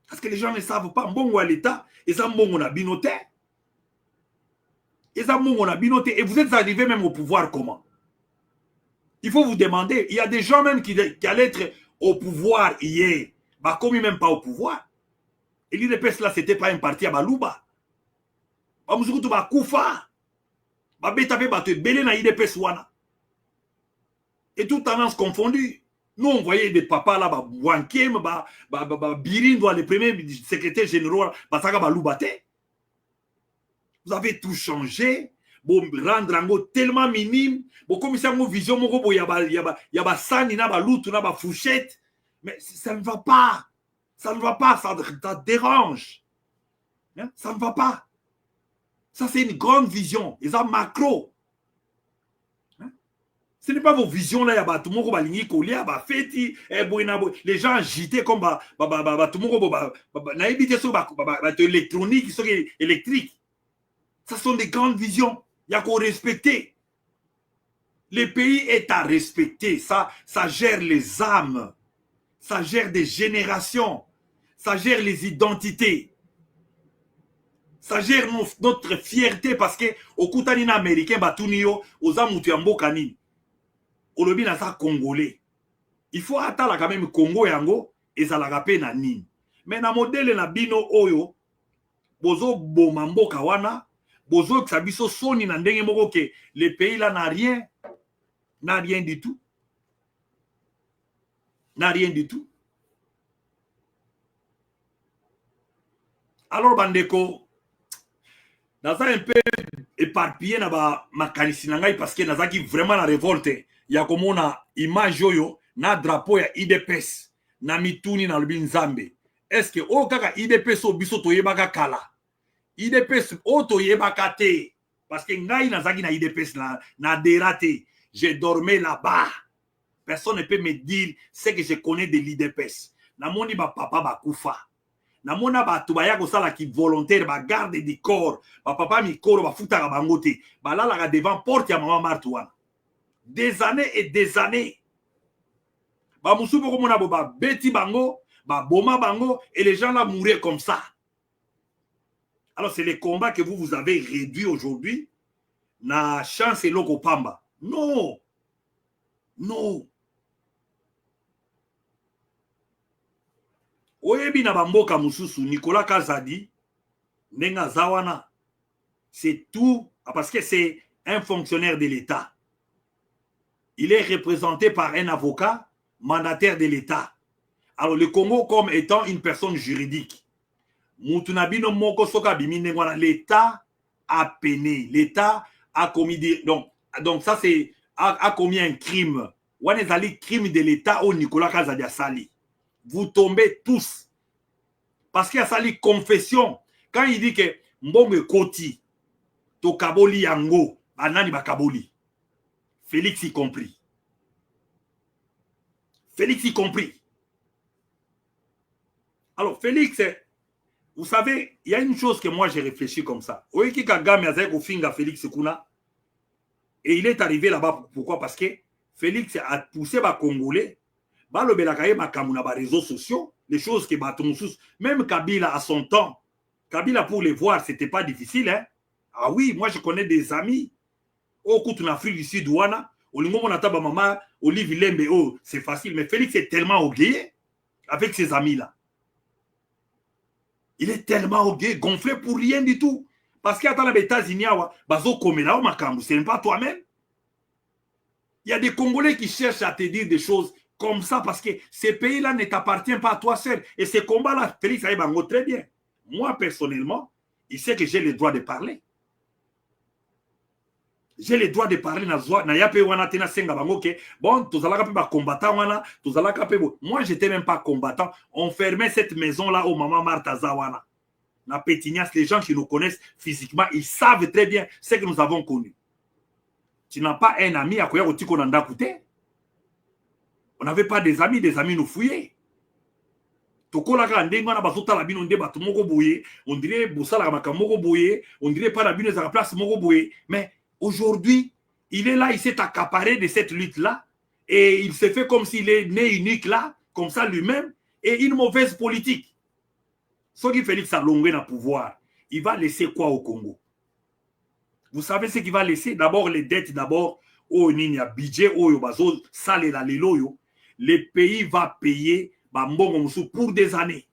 Parce que les gens ne savent pas. Mbongo à l'État, et ça mbongo na binoté. Et ça mbongo na binoté. Et vous êtes arrivé même au pouvoir comment? Il faut vous demander. Il y a des gens même qui allaient être au pouvoir hier. Bah, comme même pas au pouvoir. Et l'IDPS là, c'était pas un parti à Balouba. Bah, moussoukou ba koufa. Bah, bétape ba te belé na l'IDPS wana. Et toute tendance confondue. Nous, on voyait des papas là, Wankem, Birin, les premiers secrétaires généraux, vous avez tout changé. Bon, rendre en tellement minime. Bon, comme ça, mon vision, il y a sani, il y a loutou, il y a fouchette. Mais ça ne va pas. Ça ne va pas, ça dérange. Hein? Ça ne va pas. Ça, c'est une grande vision. Ils ont macro. Ce n'est pas vos visions là, tout le monde les gens agités comme tout le monde électronique, électrique. Ça sont des grandes visions. Il y a qu'à respecter. Le pays est à respecter. Ça gère les âmes. Ça gère des générations. Ça gère les identités. Ça gère notre fierté parce que au Koutanina américain, Batunio, aux Amutiambo Kanini. Olobi na sa Congolais. Il faut attendre quand même Congo yango et ça la rappelle na nini. Mais na modèle na bino oyo bozo bomambo kawana bozo ksabiso soni na ndenge moko ke le pays là n'a rien du tout. N'a rien du tout. Alors bandeko naza un peu éparpillé na ba makanisi na ngai parce que nazaki vraiment la révolte. Ya komona image oyo na drapeau ya IDPS na mituni na lobi nzambe. Est-ce que o kaka IDPS o biso toyebaka kala IDPS auto yebakate parce que ngai nazaki na IDPS na dératé. J'ai dormi là-bas. Personne ne peut me dire ce que je connais de l'IDPS. Namoni ba papa ba kufa. Namona ba tubaya ko sala ki volontaire ba garde du corps. Ba papa mi koro ba futa ka bangote. Ba la la devant porte ya maman Martouane. Des années et des années. Ba musu boko mona ba beti bango, ba boma bango et les gens là mouraient comme ça. Alors c'est les combats que vous avez réduits aujourd'hui. Na chance et loko pamba. Non. Non. Oyebi na bamboka mususu Nicolas Kazadi nenga zawana. C'est tout parce que c'est un fonctionnaire de l'État. Il est représenté par un avocat mandataire de l'État. Alors le Congo comme étant une personne juridique. Mutunabino moko soka bimi nengwana, l'État a peiné, l'État a commis des... donc ça c'est a commis un crime. Wanezali crime de l'État au Nicolas Kazadi a sali. Vous tombez tous. Parce qu'il y a sali confession. Quand il dit que Mbonge Koti, to Kaboli Yango, Anani Bakaboli. Félix y compris. Félix y compris. Alors Félix, vous savez, il y a une chose que moi j'ai réfléchi comme ça. Oeki Kagame a au finga Félix Kuna. Et il est arrivé là-bas. Pourquoi? Parce que Félix a poussé les Congolais. Les réseaux sociaux, les choses que même Kabila à son temps, Kabila pour les voir, c'était pas difficile. Hein? Ah oui, moi je connais des amis. Au coup, en Afrique du Sud, au Lingo Monataba Mama, Olive Lembe, oh, c'est facile. Mais Félix est tellement orgueilleux avec ses amis-là. Il est tellement orgueilleux, gonflé pour rien du tout. Parce qu'il y a dans les États-Unis, ce n'est pas toi-même. Il y a des Congolais qui cherchent à te dire des choses comme ça parce que ces pays-là ne t'appartiennent pas à toi seul. Et ces combats-là, Félix Aïbango, très bien. Moi, personnellement, il sait que j'ai le droit de parler. J'ai le droit de parler. Bon, moi, je n'étais même pas combattant. On fermait cette maison-là au Maman Martha Zawana. Na Pétignas, les gens qui nous connaissent physiquement, ils savent très bien ce que nous avons connu. Tu n'as pas un ami à quoi on a coûté. On n'avait pas des amis nous fouillaient. On dirait on dirait pas la bine à la place. Mais aujourd'hui, il est là, il s'est accaparé de cette lutte-là et il s'est fait comme s'il est né unique là, comme ça lui-même, et une mauvaise politique. Ce qui Félix a longué dans le pouvoir, il va laisser quoi au Congo? Vous savez ce qu'il va laisser? D'abord les dettes, d'abord, au Nini a budget, au Yobazo, sale la Leloyo. Le pays va payer pour des années.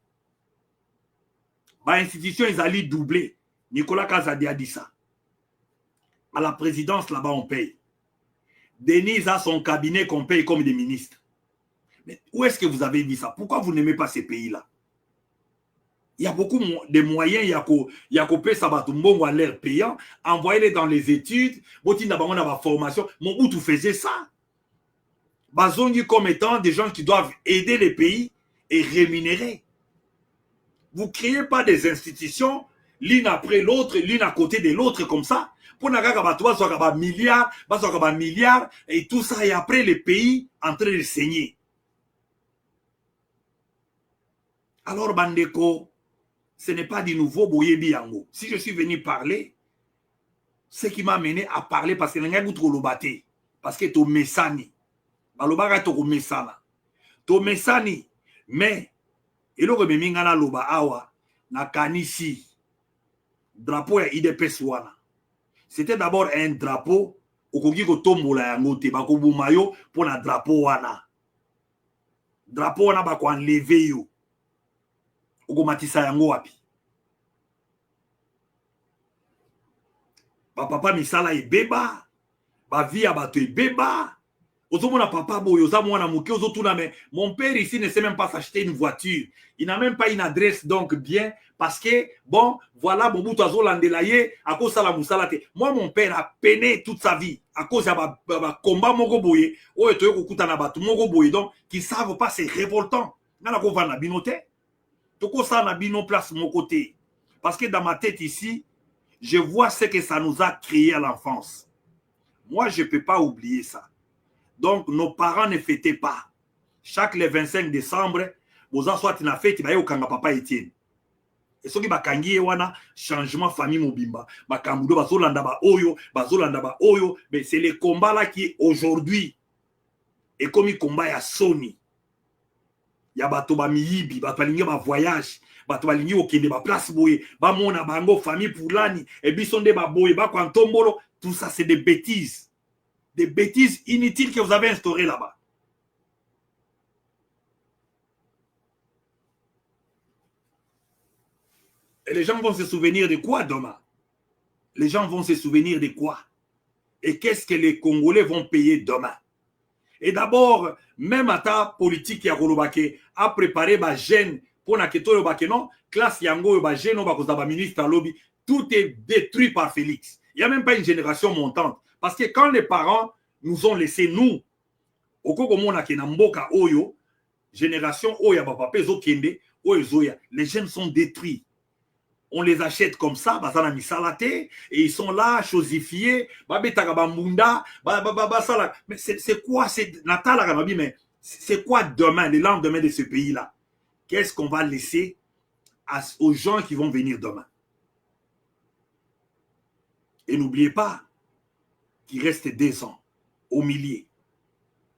L'institution, ils allaient doubler. Nicolas Kazadi a dit ça. À la présidence, là-bas, on paye. Denise a son cabinet qu'on paye comme des ministres. Mais où est-ce que vous avez vu ça? Pourquoi vous n'aimez pas ces pays-là? Il y a beaucoup de moyens, il y a coupé Sabatumbongo à l'air payant, envoyez-les dans les études, la formation. Mon où tu faisais ça? Bazongi comme étant des gens qui doivent aider les pays et rémunérer. Vous ne créez pas des institutions, l'une après l'autre, l'une à côté de l'autre comme ça. Pour milliards, milliards, et tout ça, et après les pays en train de saigner. Alors, Bandeko, ce n'est pas du nouveau Boyebi Yango. Si je suis venu parler, ce qui m'a mené à parler, parce que je trop lobaté, parce que tu es mesani. Balobaka to mesana. To mesani, mais eloko memingana loba awa na kanisi drapeau ya IDPS wana. C'était d'abord un drapeau okoki ko tombola yango te bakobuma yo pour na drapeau wana. Drapeau wana bako enlever yo. Okomatisa yango wapi? Ba papa misala ebeba, ba vie abato ebeba. Papa mais mon père ici ne sait même pas s'acheter une voiture. Il n'a même pas une adresse donc bien parce que bon voilà Mobutu Azolandelaye à cause de la moussalate. Moi mon père a peiné toute sa vie à cause de combat moko boye o etoyo kokutana batu moko boye donc qui savent pas c'est révoltant. Nana ko vana binote. Toko sa na bino place mon côté. Parce que dans ma tête ici, je vois ce que ça nous a créé à l'enfance. Moi, je ne peux pas oublier ça. Donc, nos parents ne fêtaient pas. Chaque le 25 décembre, vous avez soit une fête, vous avez papa Etienne. Et ce qui va kangi wana changement famille mobimba. Bakambudo bazolanda ba oyo, mais c'est le combat là qui aujourd'hui est comme le combat ya Sony. Ya bato ba miyibi, bato balingi ba voyage, bato balingi okende ba place boye, ba mona bango famille pulani, et bisonde ba boye, ba kwantombolo, tout ça c'est des bêtises. Des bêtises inutiles que vous avez instaurées là-bas. Et les gens vont se souvenir de quoi demain? Les gens vont se souvenir de quoi? Et qu'est-ce que les Congolais vont payer demain? Et d'abord, même à ta politique ya Golobake a préparé ma gêne pour na keto Golobake non, classe yango ba gêne ba koza ba ministre à lobby, tout est détruit par Félix. Il n'y a même pas une génération montante. Parce que quand les parents nous ont laissé, nous, au Kokomona Kenamboka Oyo, génération Oya Bapapé Zokende, Oyo Zoya, les jeunes sont détruits. On les achète comme ça, et ils sont là, chosifiés, mais c'est quoi, c'est quoi demain, le lendemain de ce pays-là? Qu'est-ce qu'on va laisser aux gens qui vont venir demain? Et n'oubliez pas qu'il reste 2 ans au milieu.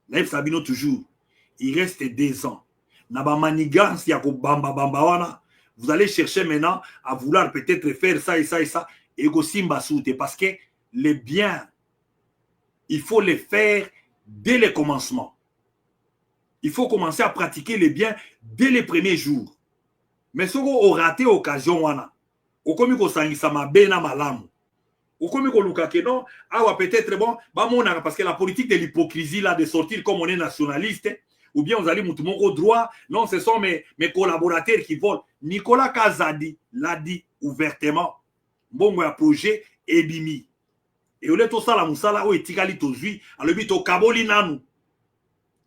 Naïf Sabino toujours, il reste 2 ans. Naba manigance yako bamba bamba wana. Vous allez chercher maintenant à vouloir peut-être faire ça et ça et ça. Et parce que les biens, il faut les faire dès le commencement. Il faut commencer à pratiquer les biens dès les premiers jours. Mais si vous ratez l'occasion, vous avez peut-être bon, parce que la politique de l'hypocrisie là, de sortir comme on est nationaliste, ou bien vous allez au droit, non, ce sont mes collaborateurs qui volent. Nicolas Kazadi l'a dit ouvertement. Bon, un projet Ebimi. Et on est tout ça, la moussala, ou etikali tozui, alors bi to kaboli nanu.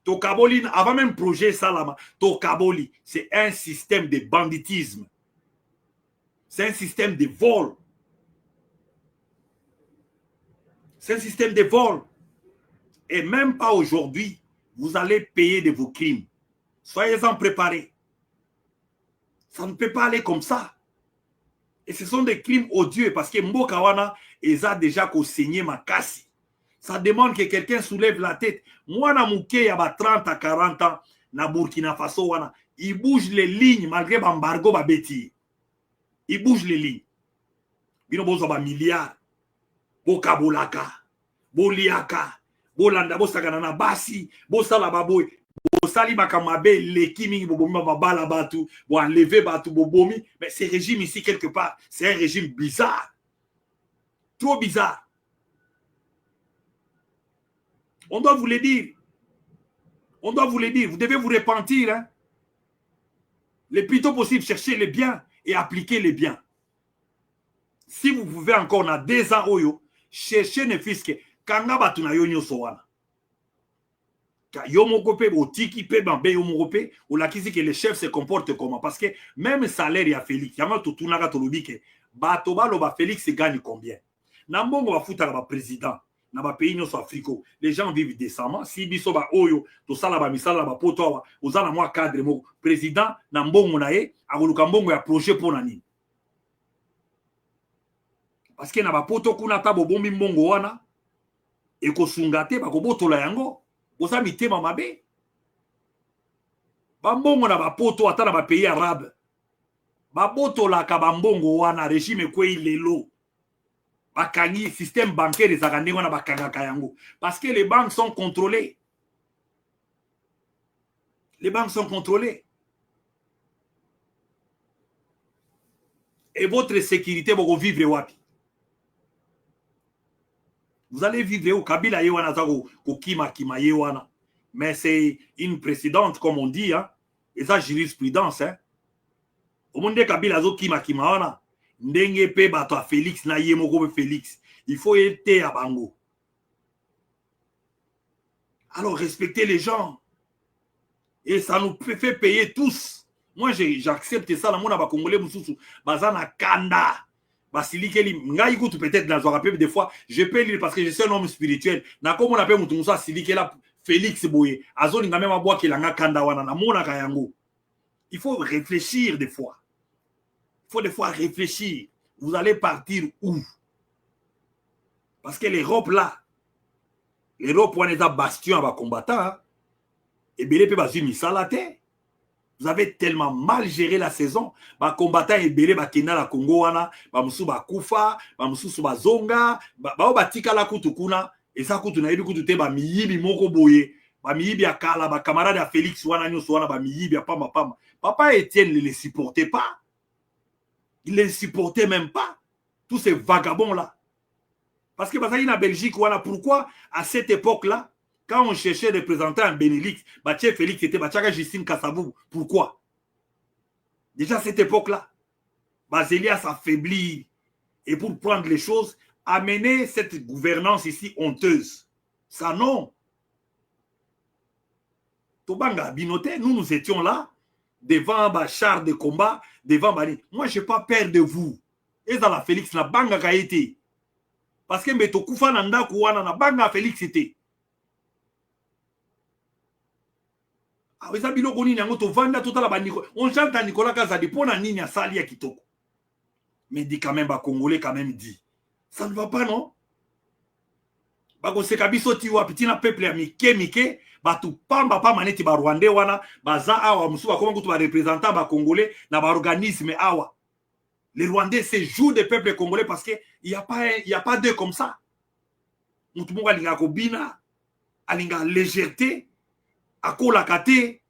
To kaboli, avant même projet Salama, to kaboli, c'est un système de banditisme. C'est un système de vol. C'est un système de vol. Et même pas aujourd'hui, vous allez payer de vos crimes. Soyez-en préparés. Ça ne peut pas aller comme ça. Et ce sont des crimes odieux parce que Mbokawana, ils ont déjà co-signé ma casse. Ça demande que quelqu'un soulève la tête. Moi, na mouké, il y a 30 à 40 ans, na Burkina Faso, wana, ils bougent les lignes malgré l'embargo, ils bougent les lignes. Bino bozo ba milliards. Boka bolaka. Boliaka. Bolanda bosakana na basi. Bosala baboy. Bosali bakamabe lekimi bobomi babala batu. Bo enlever batu bobomi. Mais ce régime ici quelque part, c'est un régime bizarre. Trop bizarre. On doit vous le dire. On doit vous le dire. Vous devez vous repentir. Hein? Le plus tôt possible, chercher les biens et appliquer les biens. Si vous pouvez encore, na 2 ans, oyo, cherchez ne fils que kanga batu na yo nyoso wana. Ka yo moko pe otiki pe bambe yo moko pe ou la kisi que le chef se comporte comment parce que même salaire ya Félix yanga tutunaka tolobi ke bato baloba Félix gagne combien. Na mbongo bafuta ba président na ba pays nyoso afriko. Les gens vivent décemment. Si biso ba oyo to sala ba misala ba poto wa ozana mwa cadre moko président na mbongo na ye akoluka mbongo ya projet pour nani. Parce que na ba poto kuna ta bombi mbongo wana e ko sungate ba ko botola yango osa mitema mabe ba mbongo na ba poto ata na ba pays arabe ba botola ka ba mbongo wana régime kwe lelo bakangi système bancaire ezaka ndenge wana bakangaka yango parce que les banques sont contrôlées. Les banques sont contrôlées. Et votre sécurité va vivre wapi? Vous allez vivre au Kabila Yewana Zago, au Kima Kima Yewana. Mais c'est une précédente, comme on dit, hein. Et ça, jurisprudence, hein. Au monde de Kabila Zo Kima Kima Wana, Ndenge pe bato a Félix na Yemoko Félix. Il faut être à Bango. Alors, respectez les gens. Et ça nous fait payer tous. Moi, j'accepte ça. Dans mon Congolais, Moussoussou, Bazana Kanda. Basilikeli, ngai kutu peut-être dans un rappel des fois, je peux lire parce que je suis un homme spirituel. Na comme on appelle Moutoumoussa Silikela Félix Boye. Azoni nga même aboua ki langa Kanda wana na mona kayango. Il faut réfléchir des fois. Il faut des fois réfléchir. Vous allez partir où? Parce que l'Europe là, l'Europe on est un bastion à combattant. Et bien les pays misalate. Vous avez tellement mal géré la saison. Ba combattant et belé ba kena la Congo wana, ba musu ba kufa, ba musu ba zonga, ba tika la kutukuna, et ça kutu na yebi kutu te ba miyibi moko boye, ba miyibi akala, ba camarade à Félix wana nyoso wana ba miyibi a pama pama. Papa Étienne ne les supportait pas. Il ne les supportait même pas. Tous ces vagabonds là. Parce que parce qu'il y a en Belgique wana, pourquoi à cette époque là, quand on cherchait des représentants en Benelux, Bachie Félix était Bachaka Justine Kassabou. Pourquoi? Déjà à cette époque-là, Bazelia s'affaiblit. Et pour prendre les choses, amener cette gouvernance ici honteuse. Ça non. Tobanga Binoté, nous étions là, devant un char de combat, devant Bani. Moi, je n'ai pas peur de vous. Et dans la Félix, la banga a été. Parce que Mbeto Koufa Nanda Kouana, la banga Félix était. On chante à Nicolas Kazadi pour la ligne à Salia Kitoko. Mais dit quand même, Congolais quand même dit. Ça ne va pas, non? Bako sekabiso tiwa pitina peuple ya mike batu pamba pa maneti ba Rwandais wana baza awa musuba comment kutu ba représentant ba Congolais na ba organisme awa. Les Rwandais se jouent des peuples congolais parce que il y a pas deux comme ça. Mutu monga linga ko bina alinga légèreté akola kate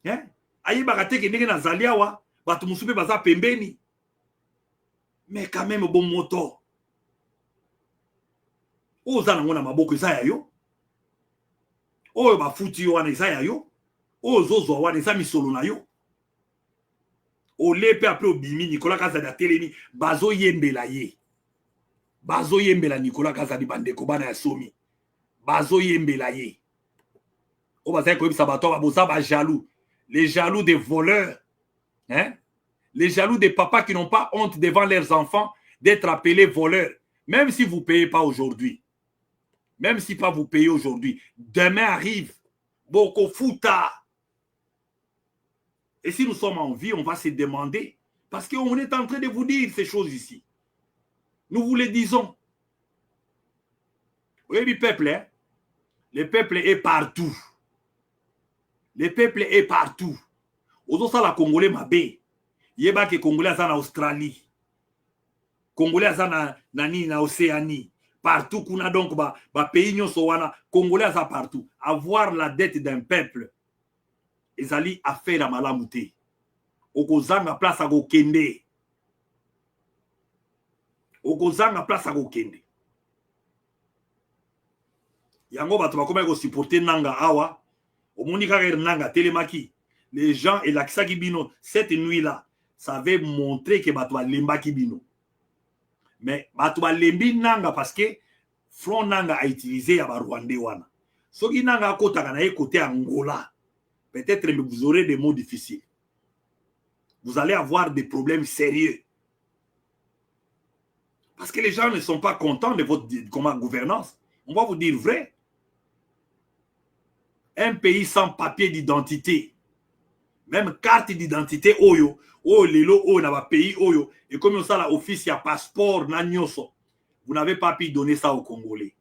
hein ayiba kate ke ndenge na zaliawa batu musupe baza pembeni. Mais quand même bon moto. Oza na ngona maboko eza ya yo. Oyo bafuti yo wana eza ya yo. Ozozo wana eza misolo na yo. Olepe après obimi Nicolas Kazadi atelemi bazo yembela ye. Bazo yembela Nicolas Kazadi bandeko bana ya somi. Bazo yembela ye. O bazay ko yebisa bato baboza ba jaloux. Les jaloux des voleurs. Hein? Les jaloux des papas qui n'ont pas honte devant leurs enfants d'être appelés voleurs. Même si vous ne payez pas aujourd'hui. Même si pas vous payez aujourd'hui. Demain arrive. Boko Fouta. Et si nous sommes en vie, on va se demander. Parce qu'on est en train de vous dire ces choses ici. Nous vous les disons. Oui, le peuple, hein? Le peuple est partout. Le peuple est partout. Aujourd'hui, la Congolais m'a bé. Yeba que Congolais sont en Australie. Congolais sont en Océanie. Partout qu'on a donc ba pays nyonso wana Congolais sont partout. Avoir la dette d'un peuple. Ezali affaire à malamute. Okozanga place à Gokende. Okozanga place à Gokende. Yango bato bakoma ko supporter nanga awa. Omonika nanga telemaki. Les gens et l'Aksaki Bino, cette nuit-là, ça avait montré que Batouba Lembaki Bino. Mais Batouba Lembi Nanga, parce que Front Nanga a utilisé à Rwandais Wana. Ce qui Nanga a côté Angola, peut-être vous aurez des mots difficiles. Vous allez avoir des problèmes sérieux. Parce que les gens ne sont pas contents de votre gouvernance. On va vous dire vrai. Un pays sans papier d'identité. Même carte d'identité oyo, oh lelo oh na ba pays oyo et comme ça la office ya passeport na nyoso. Vous n'avez pas pu donner ça aux Congolais.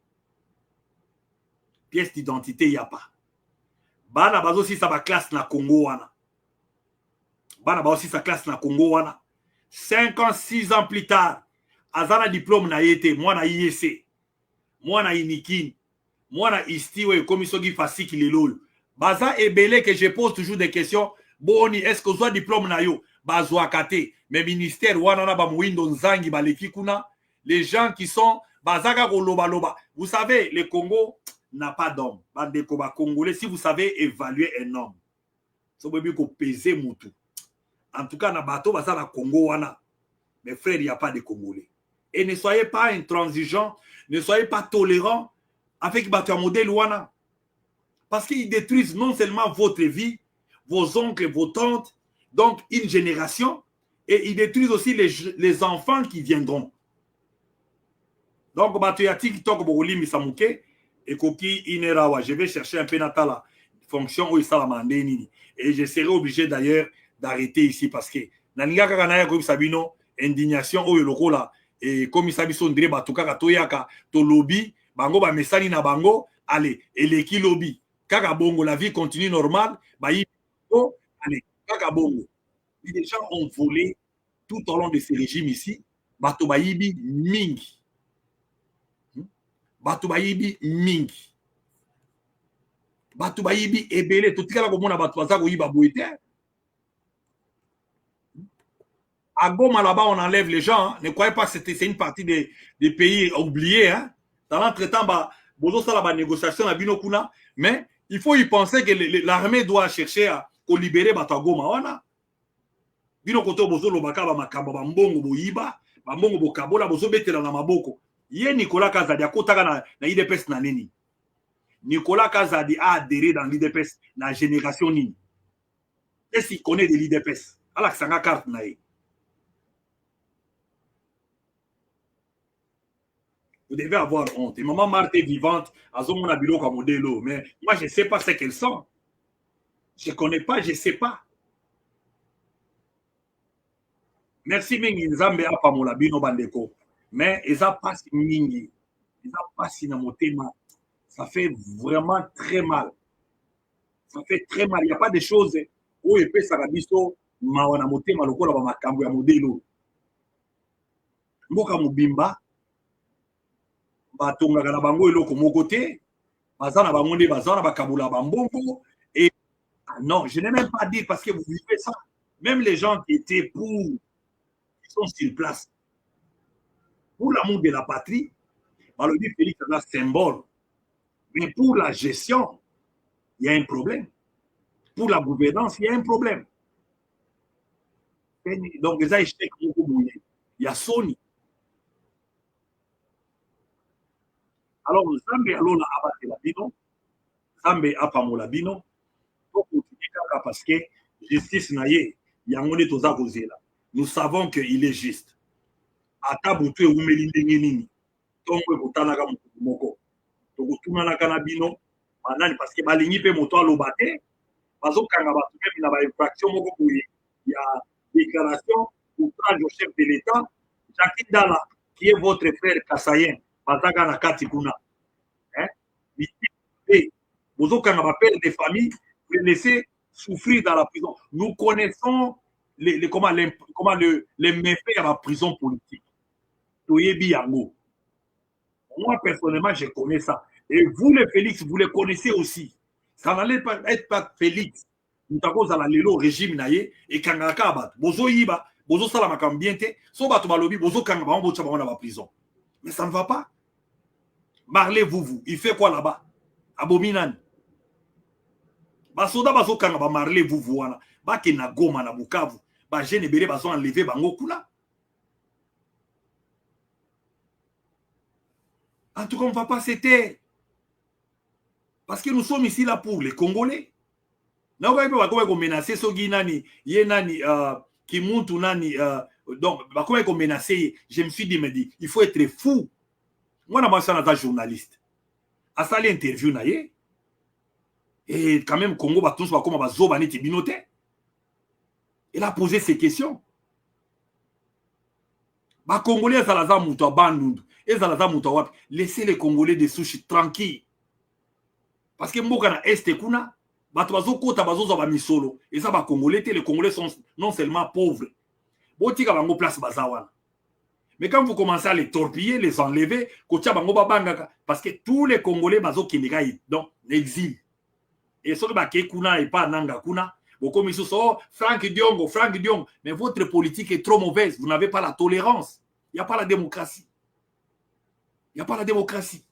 Pièce d'identité y a pas. Bana bazo si ça ba classe na Congo wana. Bana bazo si sa classe na Congo wana. 5 ans 6 ans plus tard, azana diplôme na yete, moi na IEC. Moi na Inikin. Moi na Istiwe comme soki fasiki lelo. Baza ebele que je pose toujours des questions. Boni, est-ce que vous avez diplôme na yo? Bazwa kate. Mais ministère, wana ba mwindo nzangi baleki kuna. Les gens qui sont bazaka ko loba loba. Vous savez, le Congo n'a pas d'homme. Bandeko ba Congolais, si vous savez évaluer un homme, so bebi ko peser mutu. En tout cas, na bato baza na Congo wana. Mes frères, il n'y a pas de Congolais. Et ne soyez pas intransigeants, ne soyez pas tolérants avec bato modèle wana. Parce qu'ils détruisent non seulement votre vie, vos oncles, vos tantes, donc une génération, et ils détruisent aussi les enfants qui viendront. Donc, je vais chercher un peu la fonction où il s'est amendé. Et je serai obligé d'ailleurs d'arrêter ici parce que indignation au lokola et comme il s'habille son dré batuka katoyaka to lobby bango ba mesani na bango allez et les qui lobby kaka bongo la vie continue normale ba allez kaka bongo les gens ont volé tout au long de ce régime ici bato ba yibi mingi bato ba yibi mingi bato ba yibi ebele to tikala ko mona bato baza ko yiba boite. À Goma, là-bas, on enlève les gens. Hein. Ne croyez pas que c'est une partie des pays oubliés. Hein. Dans l'entretemps, la négociation à Binokuna. Mais il faut y penser que l'armée doit chercher à libérer Goma. Wana. Binokoto bozo lobaka ba makamba ba mbongo boyiba, ba mbongo bokabola bozo betela na maboko. Ye Nicolas Kazadi akotaka na IDPS na nini. Nicolas Kazadi a adhéré dans l'IDPS na génération nini. Est-ce qu'il connaît de l'IDPS? Alors que ça n'a carte na ye. Vous devez avoir honte. Et maman Marthe est vivante, à son abilo comme modèle. Mais moi, je ne sais pas ce qu'elles sont. Je ne connais pas, je ne sais pas. Merci, Mingi, Nzambe a pas mon labino bandeko. Mais ils ont pas Mingi. Ils ont pas Sinamotema. Ça fait vraiment très mal. Ça fait très mal. Il n'y a pas de choses où il peut s'arabiso, mawana motema, lokola ba makambo ya modèle. Mboka mubimba. Batongaka na bango eloko moko te baza na bango nde baza na bakabula bambongo et non, je n'ai même pas dit parce que vous vivez ça. Même les gens qui étaient pour, ils sont sur place. Pour l'amour de la patrie, le dit Félix est un symbole. Mais pour la gestion, il y a un problème. Pour la gouvernance, il y a un problème. Donc, les échecs, il y a Sony. Alors, Zambe alona abate la bino, Zambe apamola bino, parce que justice naye, yangone toza kozela. Nous savons qu'il est juste. Ata butu eumeli ndenge nini, tongo ekotanaka moko. Tokotunanaka na bino, manani parce que balingi pe moto aloba te, bazokanga bato même na ba infraction moko boye. Il y a déclaration outrage au chef de l'État, Jacques Dala, qui est votre frère Kassayen, bazaka na kati kuna. Hein? Vous père de famille, vous les laissez souffrir dans la prison. Nous connaissons les méfaits à la prison politique. Moi, personnellement, je connais ça. Et vous, les Félix, vous les connaissez aussi. Ça n'allait pas être pas Félix. Nous avons le régime naïe et Kangaka, Bozo Yiba, Bozo Salamakam Biente, Sobato Balobi, Bozo Kangaba, Bozo dans la prison. Mais ça ne va pas. Marlez-vous, il fait quoi là-bas? Abominane. Basoda bazo kanga ba marlez-vous wana. Ba ke na Goma na Bukavu. Ba jeune belé bazo enlever bango kuna. En tout cas, on ne va pas se taire. Parce que nous sommes ici là pour les Congolais. Na ba ko menacer sogi nani, ye nani Kimuntu nani donc ba ko menacer, je me suis dit me dit, il faut être fou. Moi na masa na journaliste. A sali interview na ye. Et quand même, Congo va tous comme va zobani tibinote. Il a posé ces questions. Ba Congolais zalaza muto bandundu. Et zalaza muto wapi. Laissez les Congolais des sushis tranquilles. Parce que mboka na este kuna, bato bazo kota bazo za ba misolo. Et ça ba Congolais, les Congolais sont non seulement pauvres. Botika bango place bazawana. Mais quand vous commencez à les torpiller, les enlever, kotia bango babanga parce que tous les Congolais bazo kinega donc l'exil. Et ce qui kuna et pas nanga kuna, beaucoup mis sur Franck Diongo, mais votre politique est trop mauvaise. Vous n'avez pas la tolérance. Il n'y a pas la démocratie. Il n'y a pas la démocratie.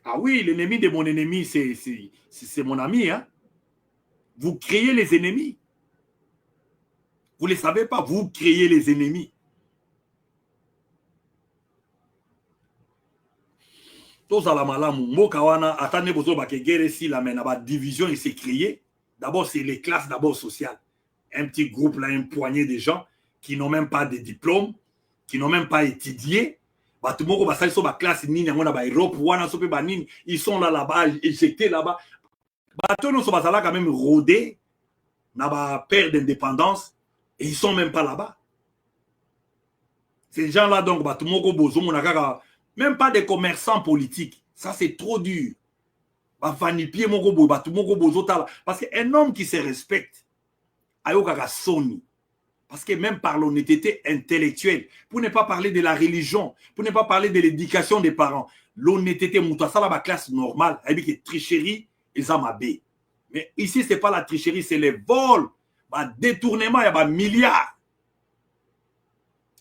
Ah oui, l'ennemi de mon ennemi, c'est mon ami. Hein? Vous créez les ennemis. Vous ne le savez pas, vous créez les ennemis. tous à la malamu mboka wana atane bozo ba ke guerre si la mena ba division il s'est créé. D'abord c'est les classes d'abord sociales. Un petit groupe là, une poignée de gens qui n'ont même pas de diplôme, qui n'ont même pas étudié. Bah tout le monde va ba classe nini ngona ba Europe wana sope ba nini, ils sont là-bas éjectés là-bas. Bah tout nous sont là quand même rodés na ba père d'indépendance et ils sont même pas là-bas. Ces gens-là donc bah tout le monde bozo monaka même pas des commerçants politiques. Ça c'est trop dur. Bah vanipier mon gobo bah tout le monde bozo tala parce qu'un homme qui se respecte ayokaka soni. Parce que même par l'honnêteté intellectuelle, pour ne pas parler de la religion, pour ne pas parler de l'éducation des parents, l'honnêteté, ça la classe normale, avec les tricheries, ils ont mabé. Mais ici, ce n'est pas la tricherie, c'est les vols, le détournement, il y a des milliards.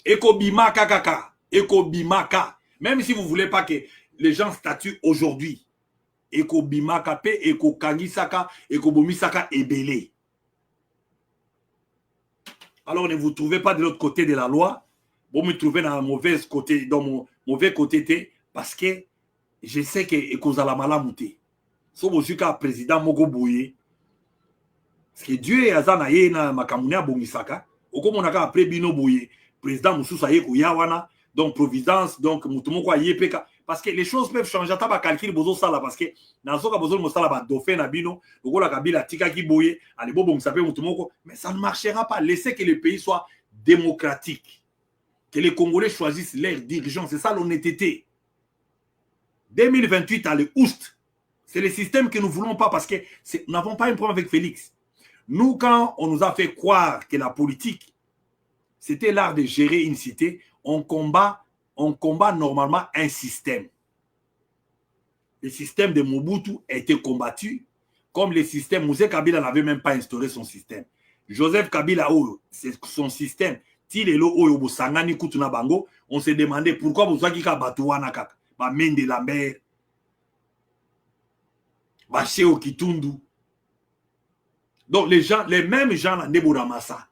Ekobimaka kaka, ekobimaka. Même si vous ne voulez pas que les gens statuent aujourd'hui, ekobimaka pe, ekokangisaka, ekobomisaka ebele. Alors ne vous trouvez pas de l'autre côté de la loi, vous me trouvez dans mon mauvais côté, parce que je sais que ekozala malamuté. So bozuka président Moko Boye, parce que Dieu est azana ye na makamuna bongisaka, okomonaka après bino Boye, président Moussousa ye kuya wana, donc providence, donc mutumoko aye peka, parce que les choses peuvent changer, ta ba calcul bozo sala parce que nazoka bozo mosala ba dauphin na bino, okola kabila tika ki boye, allez bobo msape mutumoko, mais ça ne marchera pas. Laissez que le pays soit démocratique. Que les Congolais choisissent leurs dirigeants, c'est ça l'honnêteté. 2028 à l'Oust, c'est le système que nous ne voulons pas parce que nous n'avons pas un problème avec Félix. Nous, quand on nous a fait croire que la politique, c'était l'art de gérer une cité, on combat normalement un système. Le système de Mobutu a été combattu, comme le système, Moussé Kabila n'avait même pas instauré son système. Joseph Kabila, c'est son système. On s'est demandé pourquoi vous avez de la mer, au Kitundu. Donc les mêmes gens là, Neboramasa.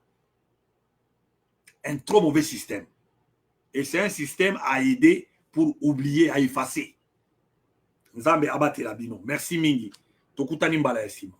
Un trop mauvais système. Et c'est un système à aider pour oublier, à effacer. Nzambe abate la bino. Merci mingi. Tokutani mbala yasima.